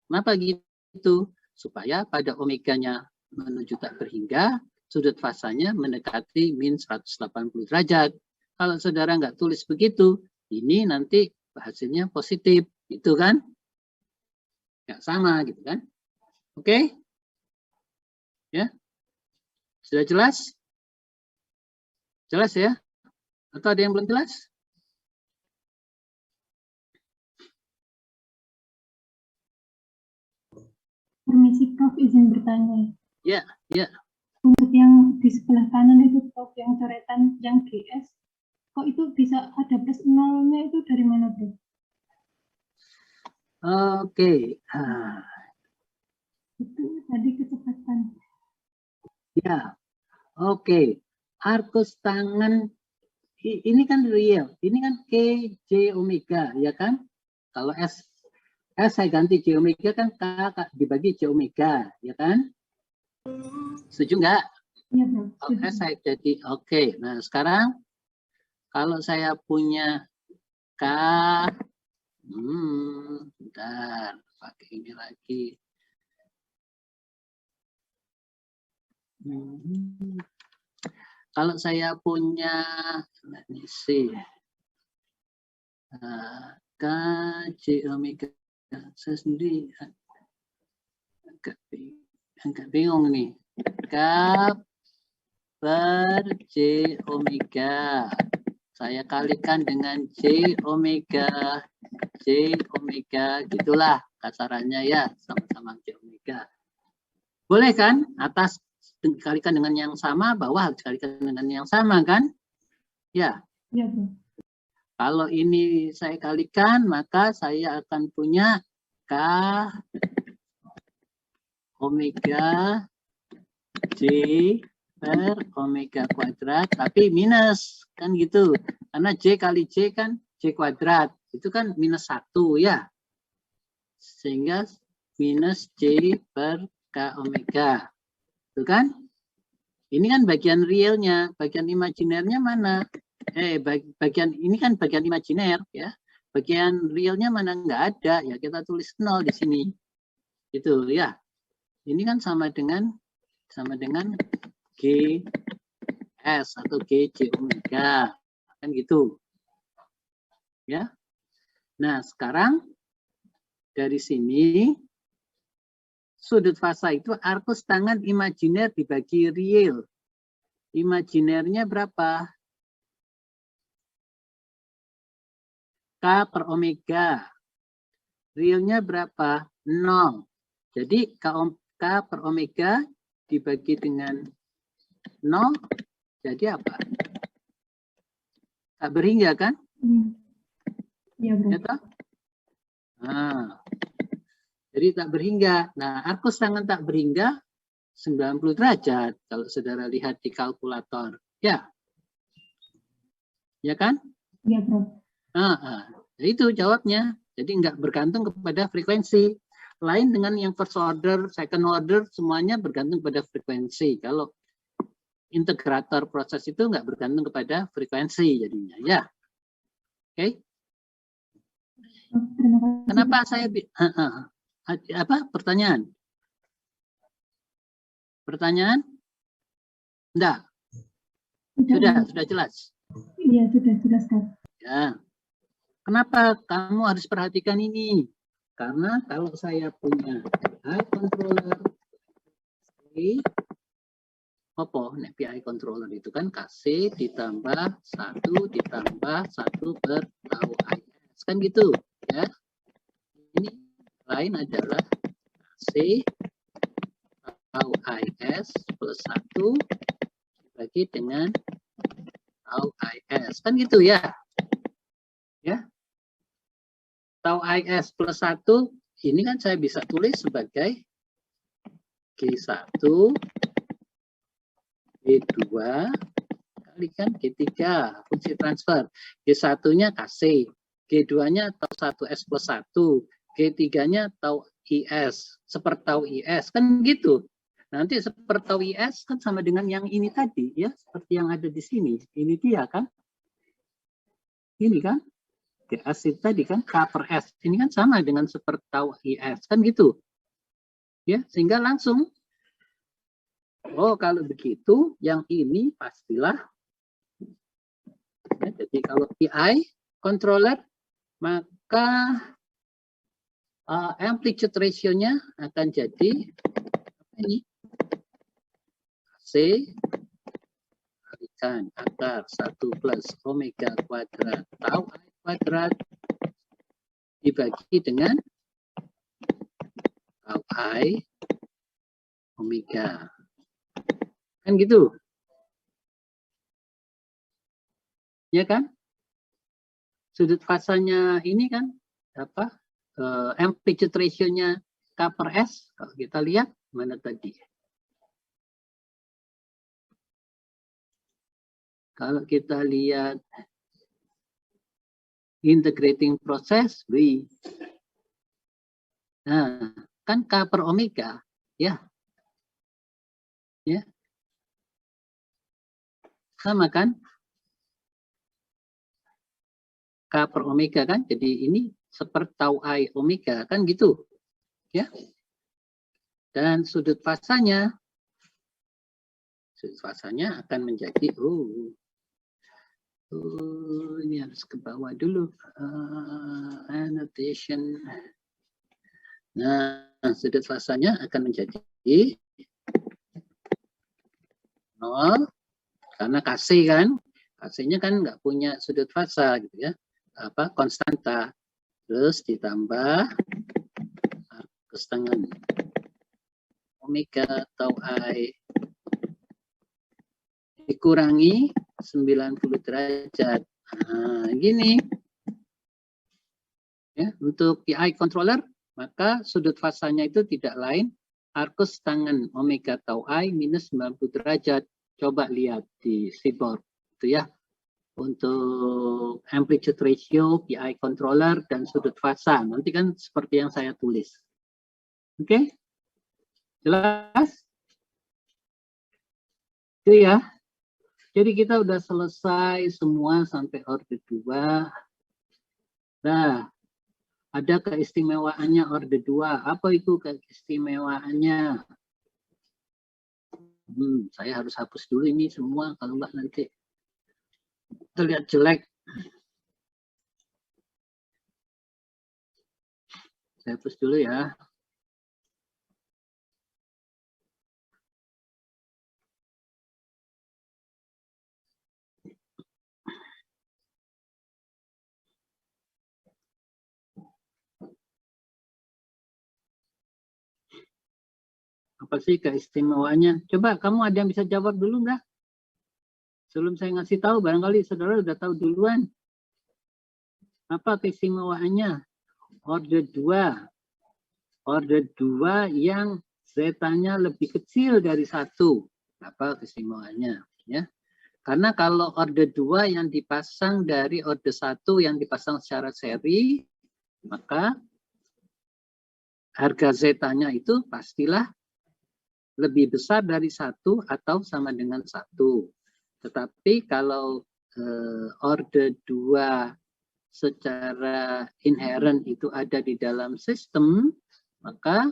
Speaker 1: Kenapa gitu? Supaya pada omeganya menuju tak berhingga, sudut fasanya mendekati min 180 derajat. Kalau saudara nggak tulis begitu, ini nanti hasilnya positif. Gitu kan? Nggak sama gitu kan? Oke? Ya? Sudah jelas? Jelas ya? Atau ada yang belum jelas?
Speaker 3: Permisi Prof, izin bertanya.
Speaker 1: Ya, ya.
Speaker 3: Untuk yang di sebelah kanan itu Prof, yang coretan yang GS, kok itu bisa ada plus nolnya itu dari mana Prof?
Speaker 1: Oke.
Speaker 3: Itu tadi kecepatan.
Speaker 1: Ya, oke. Arcus tangan ini kan real, ini kan K, J, omega, ya kan? Kalau S saya ganti J omega kan K dibagi J omega, ya kan? Setuju nggak?
Speaker 3: Iya, Bro.
Speaker 1: Oke, saya jadi oke. Nah, sekarang kalau saya punya K, bentar, pakai ini lagi. Kalau saya punya, let me see, K, J omega, saya sendiri agak bingung nih. K per J omega. Saya kalikan dengan J omega. J omega, gitulah kasarannya ya, sama-sama J omega. Boleh kan? Atas dikalikan dengan yang sama, bawah harus dikalikan dengan yang sama kan? Ya.
Speaker 3: Ya, Bro.
Speaker 1: Kalau ini saya kalikan, maka saya akan punya K omega J per omega kuadrat, tapi minus, kan gitu. Karena J kali J kan J kuadrat, itu kan minus 1 ya. Sehingga minus J per K omega. Itu kan? Ini kan bagian realnya, bagian imajinernya mana? Bagian ini kan bagian imajiner ya. Bagian realnya mana nggak ada ya, kita tulis 0 di sini. Gitu ya. Ini kan sama dengan GS atau GJ omega. Kan gitu. Ya. Nah, sekarang dari sini sudut fasa itu arcus tangan imajiner dibagi real. Imajinernya berapa? K per omega. Realnya berapa? 0. Jadi K per omega dibagi dengan 0, jadi apa? Tak berhingga kan?
Speaker 3: Iya, Bro.
Speaker 1: Ya, nah, jadi tak berhingga. Nah, arcus tangan tak berhingga 90 derajat kalau saudara lihat di kalkulator. Ya. Ya kan?
Speaker 3: Iya, Bro.
Speaker 1: Itu jawabnya. Jadi nggak bergantung kepada frekuensi. Lain dengan yang first order, second order, semuanya bergantung pada frekuensi. Kalau integrator proses itu nggak bergantung kepada frekuensi jadinya. Ya. Oke.
Speaker 3: Terima kasih.
Speaker 1: Kenapa saya apa pertanyaan? Pertanyaan? Enggak. Sudah jelas.
Speaker 3: Iya, sudah jelas, Kak.
Speaker 1: Ya. Kenapa kamu harus perhatikan ini? Karena kalau saya punya PI controller, PI controller itu kan KC ditambah 1 ditambah 1 per tau IS. Kan gitu. Ya. Ini lain adalah KC tau IS plus 1 dibagi dengan tau IS. Kan gitu ya. Ya. Tau IS plus 1, ini kan saya bisa tulis sebagai G1, G2, kalikan G3, fungsi transfer. G1-nya KC, G2-nya tau 1S plus 1, G3-nya tau IS, sepertau IS, kan gitu. Nanti sepertau IS kan sama dengan yang ini tadi, ya, seperti yang ada di sini. Ini dia kan? Ini kan? GS itu tadi kan K per S. Ini kan sama dengan sepertau IS. Kan gitu. Ya, sehingga langsung. Oh, kalau begitu, yang ini pastilah. Ya, jadi kalau PI controller, maka amplitude ratio-nya akan jadi ini. C kalikan akar 1 plus omega kuadrat tau I kuadrat dibagi dengan tau I omega. Kan gitu. Ya kan? Sudut fasanya ini kan apa? Amplitude ratio-nya K per S. Kalau kita lihat mana tadi? Kalau kita lihat integrating process, nah, kan K per omega, ya. Ya. Sama kan? K per omega kan? Jadi ini seperti tau I omega kan gitu. Ya. Dan sudut fasanya akan menjadi ini harus ke bawah dulu annotation. Nah, sudut fasanya akan menjadi 0 karena KC kan, KC-nya kan nggak punya sudut fasa gitu ya, konstanta, terus ditambah arcus tangen omega tau I dikurangi 90 derajat. Nah, gini ya, untuk PI controller maka sudut fasanya itu tidak lain arcus tangen omega tau I minus 90 derajat. Coba lihat di seatboard itu ya, untuk amplitude ratio, PI controller, dan sudut fasa. Nanti kan seperti yang saya tulis. Oke? Jelas? Itu ya. Jadi kita udah selesai semua sampai orde 2. Nah, ada keistimewaannya orde 2. Apa itu keistimewaannya? Saya harus hapus dulu ini semua, kalau enggak nanti terlihat jelek. Saya hapus dulu ya. Apa sih keistimewaannya? Coba kamu ada yang bisa jawab dulu nggak? Sebelum saya ngasih tahu, barangkali saudara udah tahu duluan. Apa keistimewaannya? Orde 2. Orde 2 yang zetanya lebih kecil dari 1. Apa keistimewaannya? Ya. Karena kalau orde 2 yang dipasang dari orde 1 yang dipasang secara seri, maka harga zetanya itu pastilah lebih besar dari 1 atau sama dengan 1. Tetapi kalau orde 2 secara inherent itu ada di dalam sistem, maka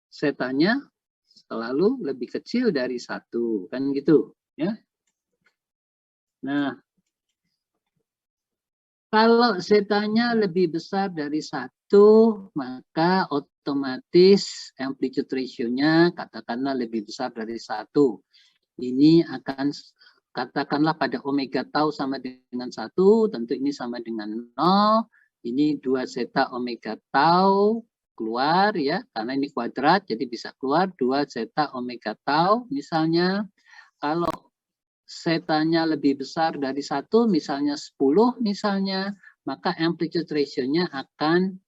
Speaker 1: zetanya selalu lebih kecil dari 1. Kan gitu. Ya. Nah, kalau zetanya lebih besar dari 1, maka otomatis amplitude ratio-nya katakanlah lebih besar dari 1. Ini akan katakanlah pada omega tau sama dengan 1, tentu ini sama dengan 0. Ini 2 zeta omega tau keluar ya, karena ini kuadrat jadi bisa keluar 2 zeta omega tau misalnya. Kalau zetanya lebih besar dari 1, misalnya 10 misalnya, maka amplitude ratio-nya akan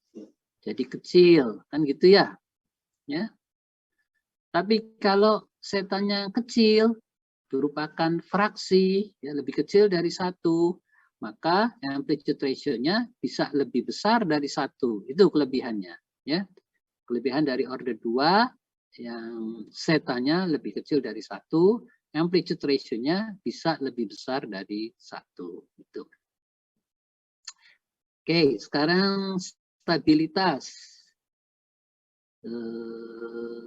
Speaker 1: jadi kecil, kan gitu ya. Ya. Tapi kalau zetanya kecil, merupakan fraksi, ya, lebih kecil dari 1, maka amplitude ratio-nya bisa lebih besar dari 1. Itu kelebihannya. Ya. Kelebihan dari orde 2 yang zetanya lebih kecil dari 1, amplitude ratio-nya bisa lebih besar dari 1. Gitu. Oke, sekarang stabilitas.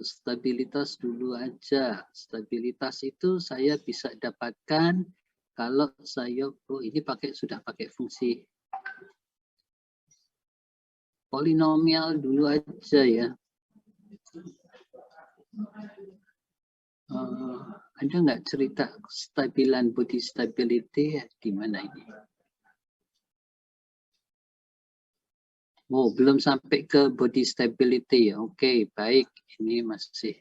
Speaker 1: Stabilitas dulu aja. Stabilitas itu saya bisa dapatkan kalau saya, ini sudah pakai fungsi polinomial dulu aja ya. Ada nggak cerita stabilan body stability di mana ini? Oh, belum sampai ke body stability. Oke, baik. Ini masih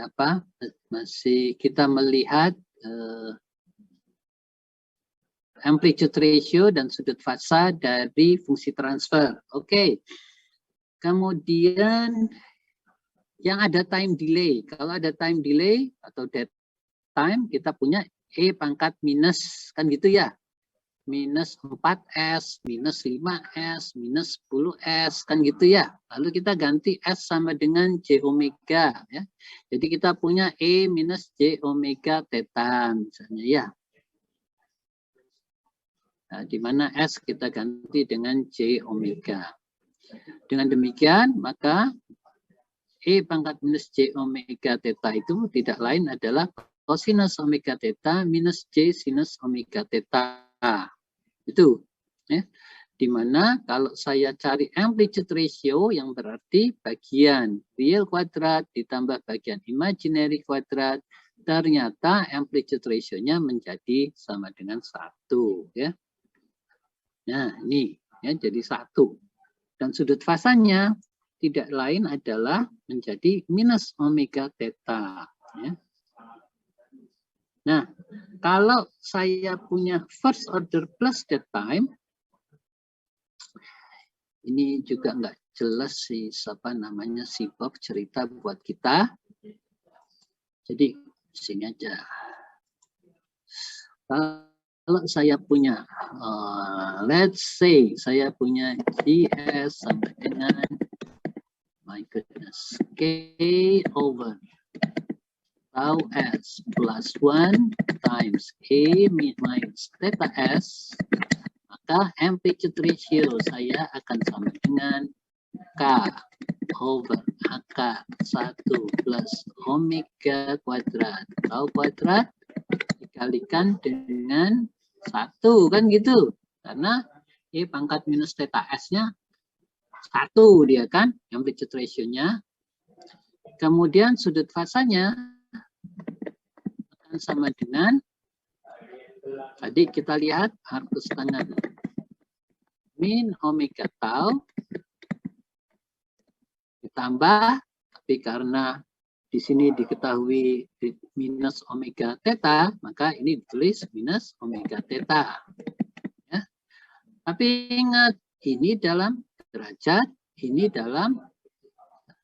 Speaker 1: apa? Masih kita melihat amplitude ratio dan sudut fasa dari fungsi transfer. Oke. Kemudian yang ada time delay. Kalau ada time delay atau dead time, kita punya E pangkat minus, kan gitu ya. Minus 4S, minus 5S, minus 10S, kan gitu ya. Lalu kita ganti S sama dengan J omega. Ya. Jadi kita punya E minus J omega theta misalnya ya. Nah, di mana S kita ganti dengan J omega. Dengan demikian, maka E pangkat minus J omega theta itu tidak lain adalah cosinus omega theta minus J sinus omega theta. Itu. Ya. Di mana kalau saya cari amplitude ratio yang berarti bagian real kuadrat ditambah bagian imaginary kuadrat, ternyata amplitude ratio-nya menjadi sama dengan 1 ya. Nah, ini ya jadi 1. Dan sudut fasanya tidak lain adalah menjadi minus omega theta ya. Nah, kalau saya punya first order plus that time, ini juga nggak jelas sih siapa namanya si Bob cerita buat kita. Jadi sini aja. Kalau saya punya, let's say saya punya GS sama dengan, my goodness, K over tau S plus 1 times A minus theta S, maka amplitude ratio saya akan sama dengan K over AK 1 plus omega kuadrat tau kuadrat dikalikan dengan 1 kan gitu. Karena E pangkat minus theta S-nya 1 dia kan, amplitude ratio-nya. Kemudian sudut fasanya akan sama dengan, tadi kita lihat arcus tangan min omega tau ditambah, tapi karena di sini diketahui minus omega theta, maka ini ditulis minus omega theta. Ya. Tapi ingat, ini dalam derajat, ini dalam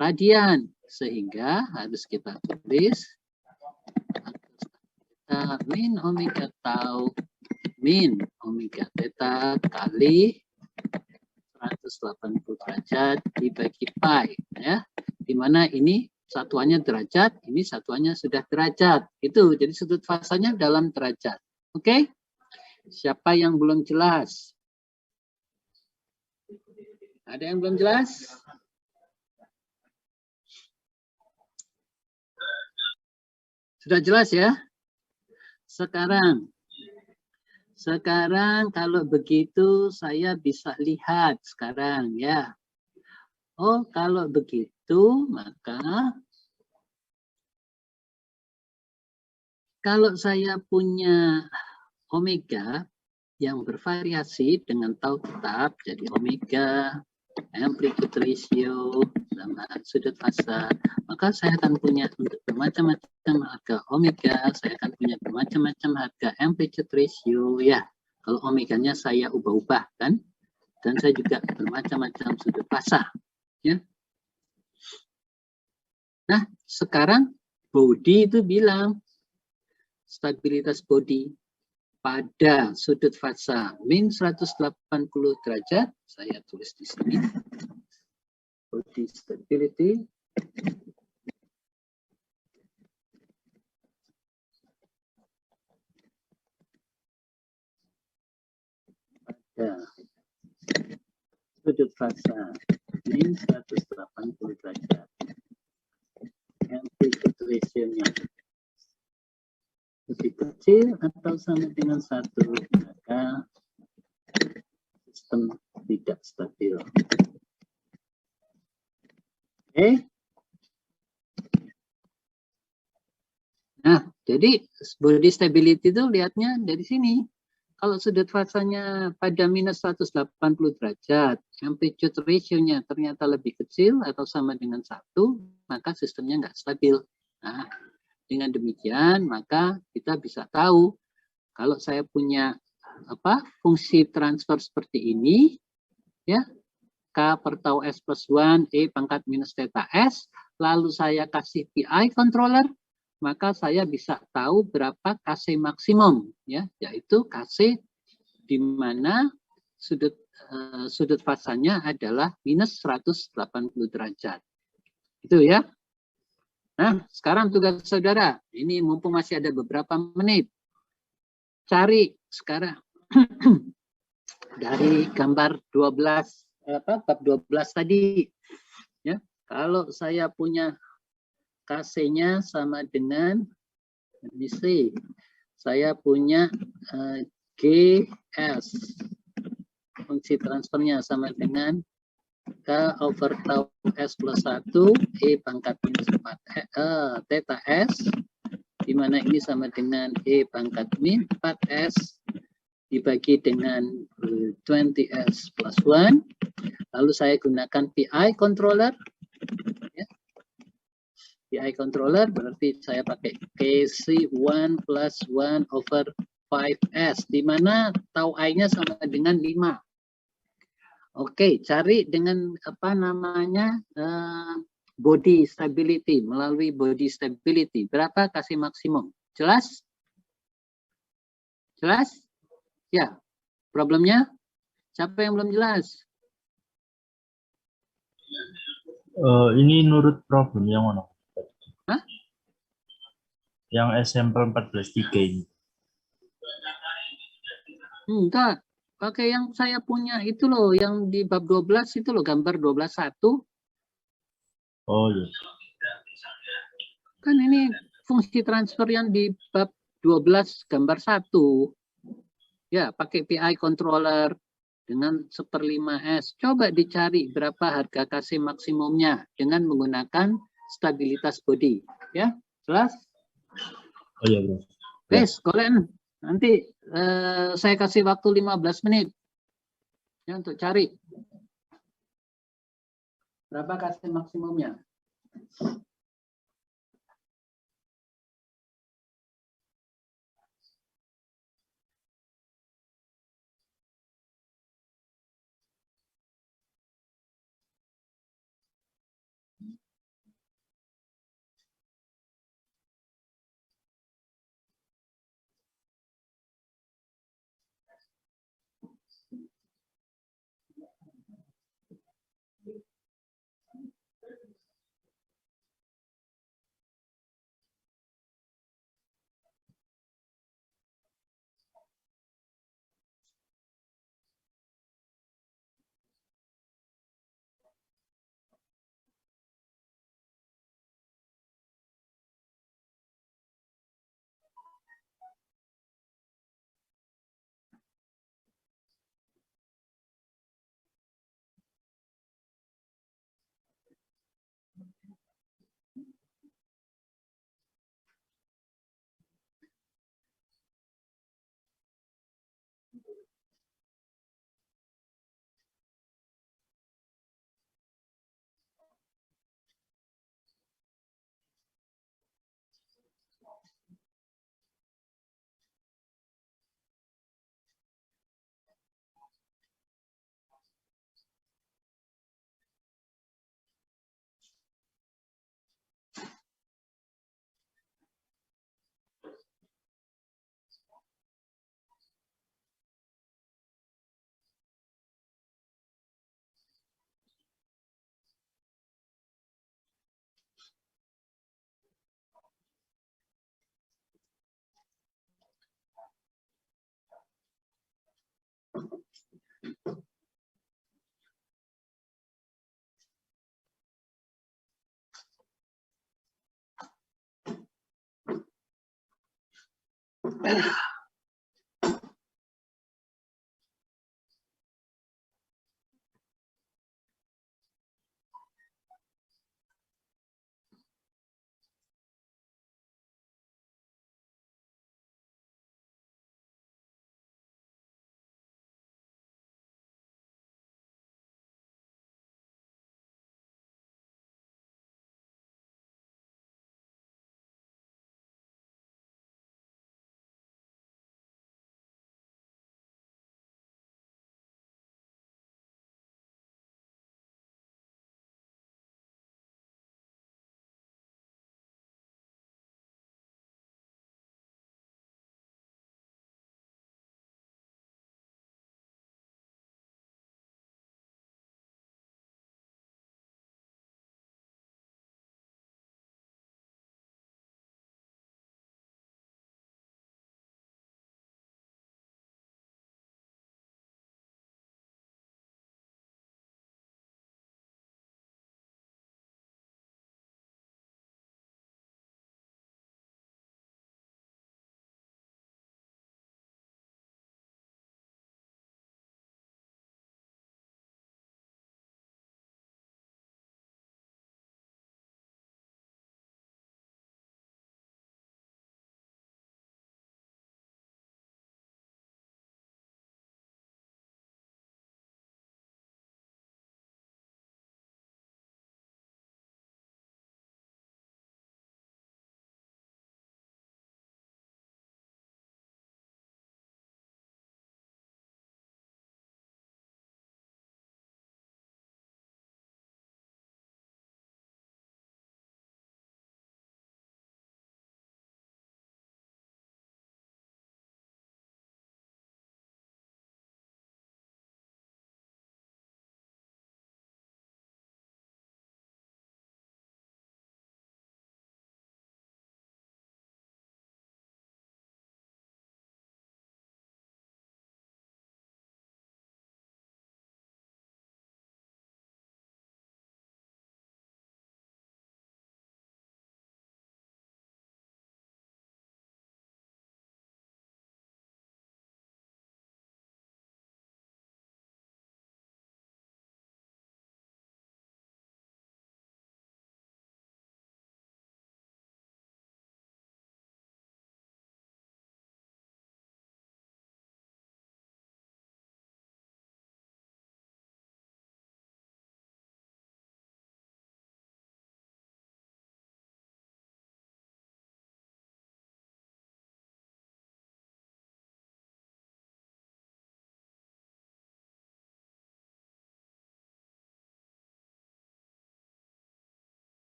Speaker 1: radian, sehingga harus kita tulis min omega tau min omega theta kali 180 derajat dibagi pi ya, dimana ini satuannya derajat, ini satuannya sudah derajat itu, jadi sudut fasanya dalam derajat. Oke, siapa yang belum jelas? Ada yang belum jelas? Sudah jelas ya? Sekarang kalau begitu saya bisa lihat sekarang ya. Oh, kalau begitu maka kalau saya punya omega yang bervariasi dengan tau tetap, jadi omega, amplitude ratio, sama sudut fasa, maka saya akan punya untuk bermacam-macam harga omega, saya akan punya bermacam-macam harga amplitude ratio ya. Kalau omeganya saya ubah-ubah kan, dan saya juga bermacam-macam sudut fasa ya. Nah, sekarang body itu bilang stabilitas body pada sudut fasa min 180 derajat, saya tulis di sini, body stability pada sudut fasa min 180 derajat, amplitude ratio-nya lebih kecil atau sama dengan 1, maka sistem tidak stabil. Oke. Nah, jadi body stability itu lihatnya dari sini. Kalau sudut fasanya pada minus 180 derajat, amplitude ratio-nya ternyata lebih kecil atau sama dengan 1, maka sistemnya nggak stabil. Nah, dengan demikian, maka kita bisa tahu kalau saya punya fungsi transfer seperti ini, ya, K per tau S plus 1, E pangkat minus theta S, lalu saya kasih PI controller, maka saya bisa tahu berapa KC maksimum, ya, yaitu KC di mana sudut fasanya adalah minus 180 derajat. Itu ya. Nah, sekarang tugas saudara, ini mumpung masih ada beberapa menit, cari sekarang dari gambar 12, bab 12 tadi, ya. Kalau saya punya KC-nya sama dengan, saya punya GS fungsi transfernya sama dengan K over tau S plus 1 E pangkat minus 4 theta S, di mana ini sama dengan E pangkat min 4S dibagi dengan 20S plus 1. Lalu saya gunakan PI controller. Ya. PI controller berarti saya pakai KC1 plus 1 over 5S, di mana tau I-nya sama dengan 5. Oke, cari dengan apa namanya body stability, melalui body stability. Berapa kasih maksimum? Jelas? Jelas? Ya. Problemnya? Siapa yang belum jelas?
Speaker 4: Ini nurut problem yang mana?
Speaker 1: Hah?
Speaker 4: Yang example 14.3 ini.
Speaker 1: Enggak. Pakai yang saya punya itu loh, yang di bab 12 itu loh, gambar 12.1.
Speaker 4: Oh iya.
Speaker 1: Kan ini fungsi transfer yang di bab 12 gambar 1. Ya, pakai PI controller dengan 1/5S. Coba dicari berapa harga KC maksimumnya dengan menggunakan stabilitas body. Ya, jelas?
Speaker 4: Oh iya, Bro.
Speaker 1: Guys, kalian nanti saya kasih waktu 15 menit ya, untuk cari berapa KC maksimumnya.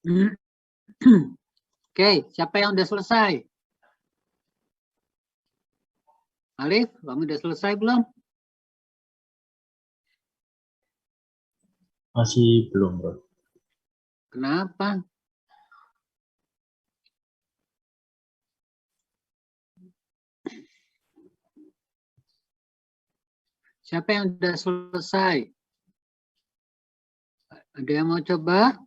Speaker 1: Oke, siapa yang udah selesai? Alif, kamu udah selesai belum?
Speaker 4: Masih belum, Bro.
Speaker 1: Kenapa? Siapa yang udah selesai? Ada yang mau coba?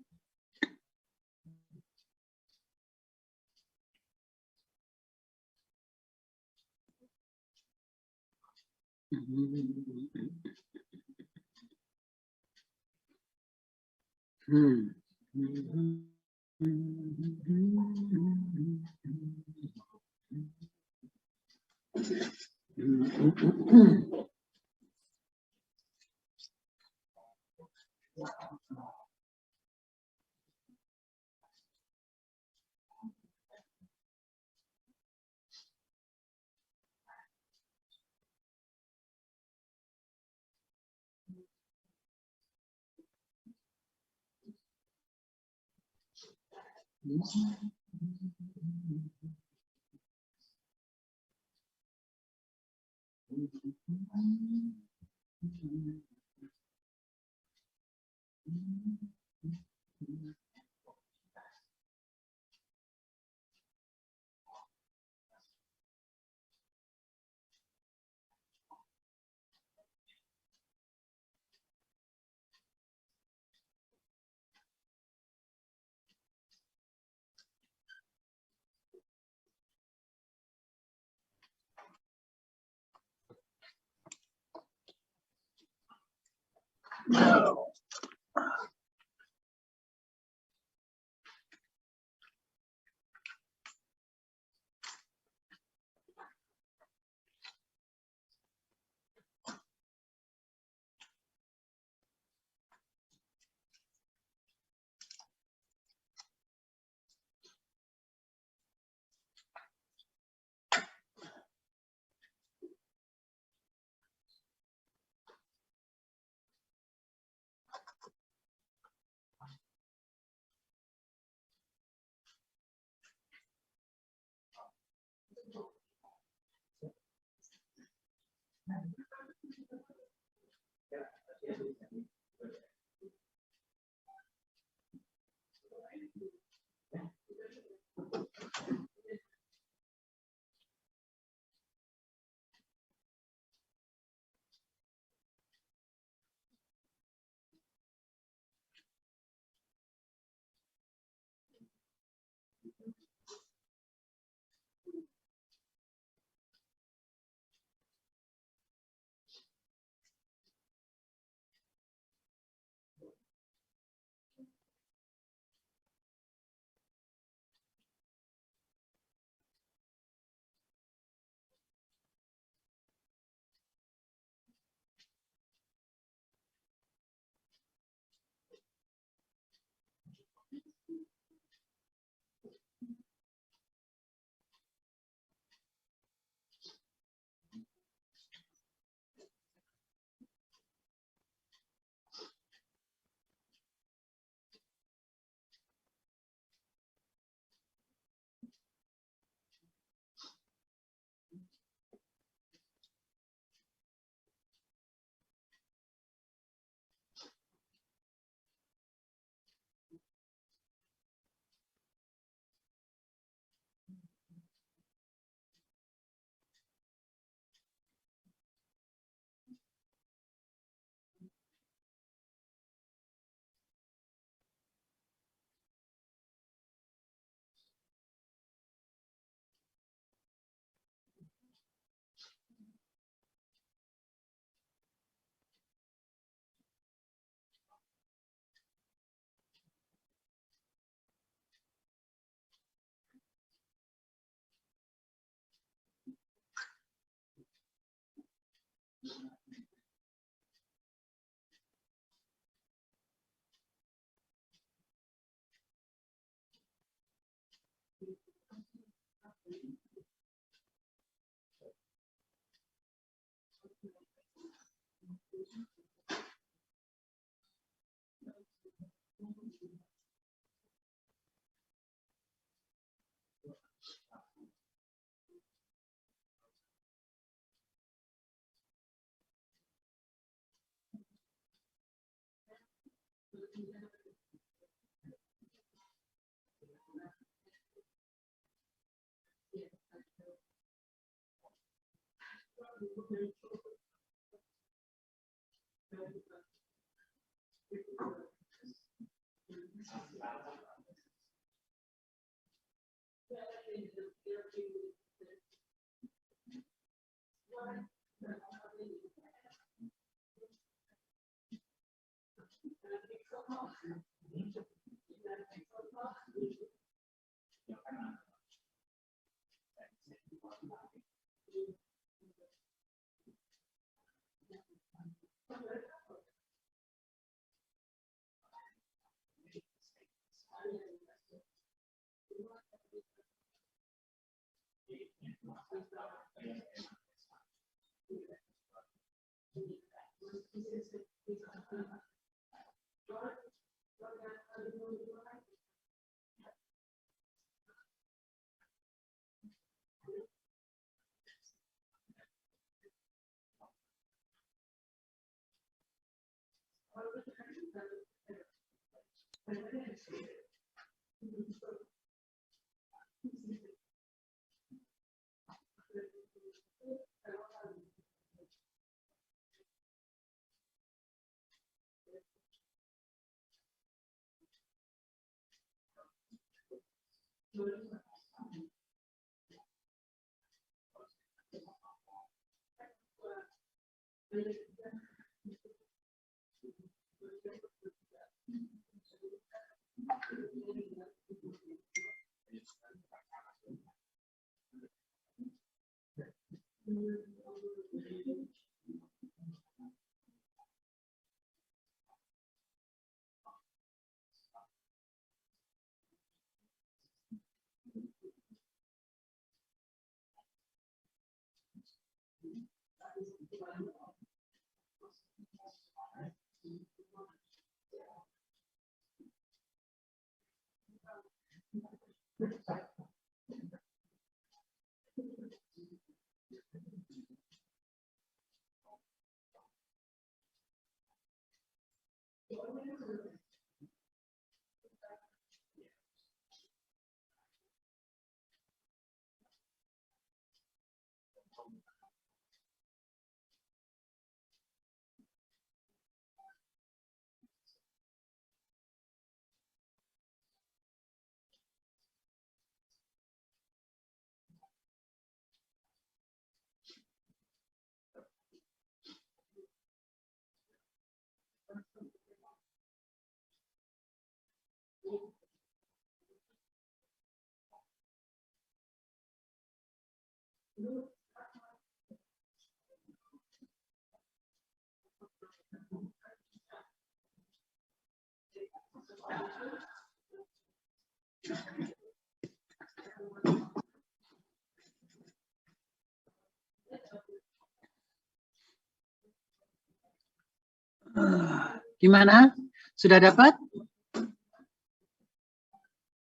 Speaker 1: Gimana? Sudah dapat?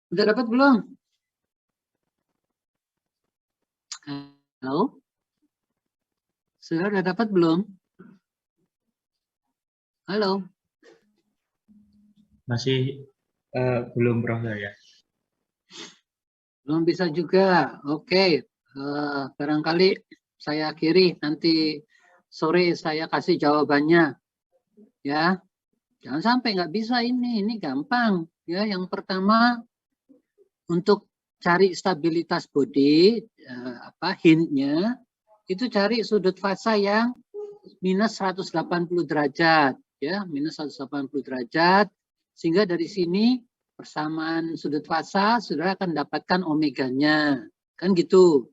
Speaker 1: Sudah dapat belum? Halo? Sudah dapat belum? Halo?
Speaker 2: Masih belum, Prof. Ya.
Speaker 1: Belum bisa juga. Oke. Barangkali saya akhiri. Nanti sore saya kasih jawabannya. Ya. Jangan sampai nggak bisa ini. Ini gampang. Ya, yang pertama untuk cari stabilitas body, hintnya itu cari sudut fasa yang minus 180 derajat, ya, minus 180 derajat, sehingga dari sini persamaan sudut fasa saudara akan dapatkan omeganya, kan gitu.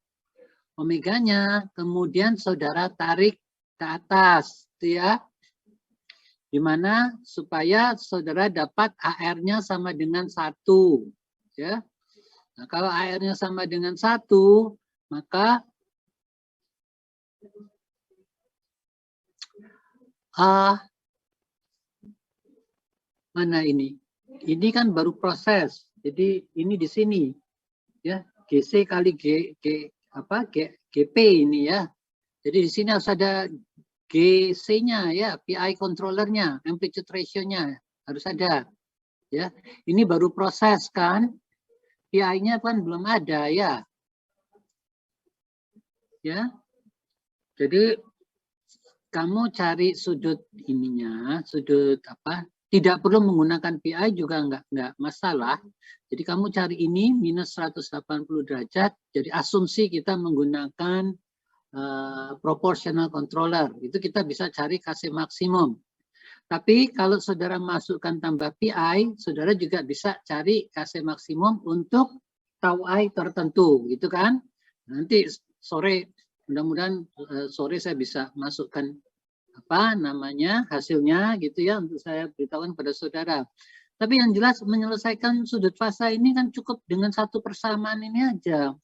Speaker 1: Omeganya kemudian saudara tarik ke atas, ya, dimana supaya saudara dapat AR-nya sama dengan 1, ya. Nah, kalau AR-nya sama dengan 1, maka mana ini? Ini kan baru proses. Jadi ini di sini, ya, GC kali GP ini, ya. Jadi di sini harus ada GC-nya, ya, PI controllernya, amplitude ratio-nya harus ada, ya. Ini baru proses kan? PI-nya kan belum ada, ya. Ya. Jadi kamu cari sudut ininya, sudut apa? Tidak perlu menggunakan PI juga nggak masalah. Jadi kamu cari ini minus 180 derajat. Jadi asumsi kita menggunakan proportional controller. Itu kita bisa cari Kc maksimum. Tapi kalau saudara masukkan tambah PI, saudara juga bisa cari Kc maksimum untuk tau I tertentu, gitu kan? Nanti sore, mudah-mudahan sore saya bisa masukkan apa namanya hasilnya gitu ya untuk saya beritahukan pada saudara. Tapi yang jelas menyelesaikan sudut fasa ini kan cukup dengan satu persamaan ini aja.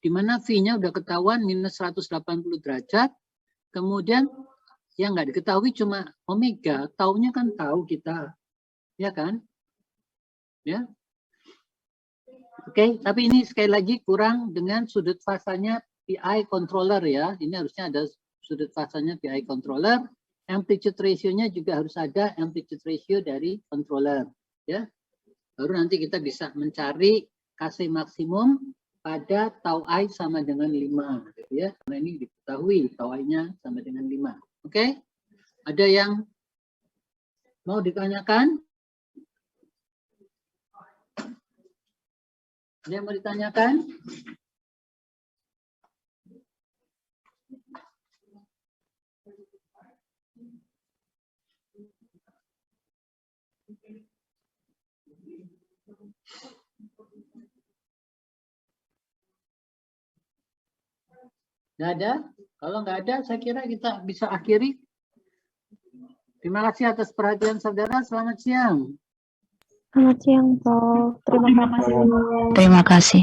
Speaker 1: Di mana V-nya udah ketahuan minus 180 derajat. Kemudian yang nggak diketahui cuma omega, taunya kan tahu kita. Ya kan? Ya. Oke, tapi ini sekali lagi kurang dengan sudut fasanya PI controller ya. Ini harusnya ada sudut fasanya PI controller. Amplitude ratio-nya juga harus ada amplitude ratio dari controller. Ya. Baru nanti kita bisa mencari Kc maksimum pada tau I sama dengan 5. Gitu ya. Karena ini diketahui tau I-nya sama dengan 5. Oke? Ada yang mau ditanyakan? Ada yang mau ditanyakan? Nggak ada? Kalau nggak ada, saya kira kita bisa akhiri. Terima kasih atas perhatian saudara. Selamat siang.
Speaker 5: Selamat siang, Prof. Terima kasih.
Speaker 6: Terima kasih.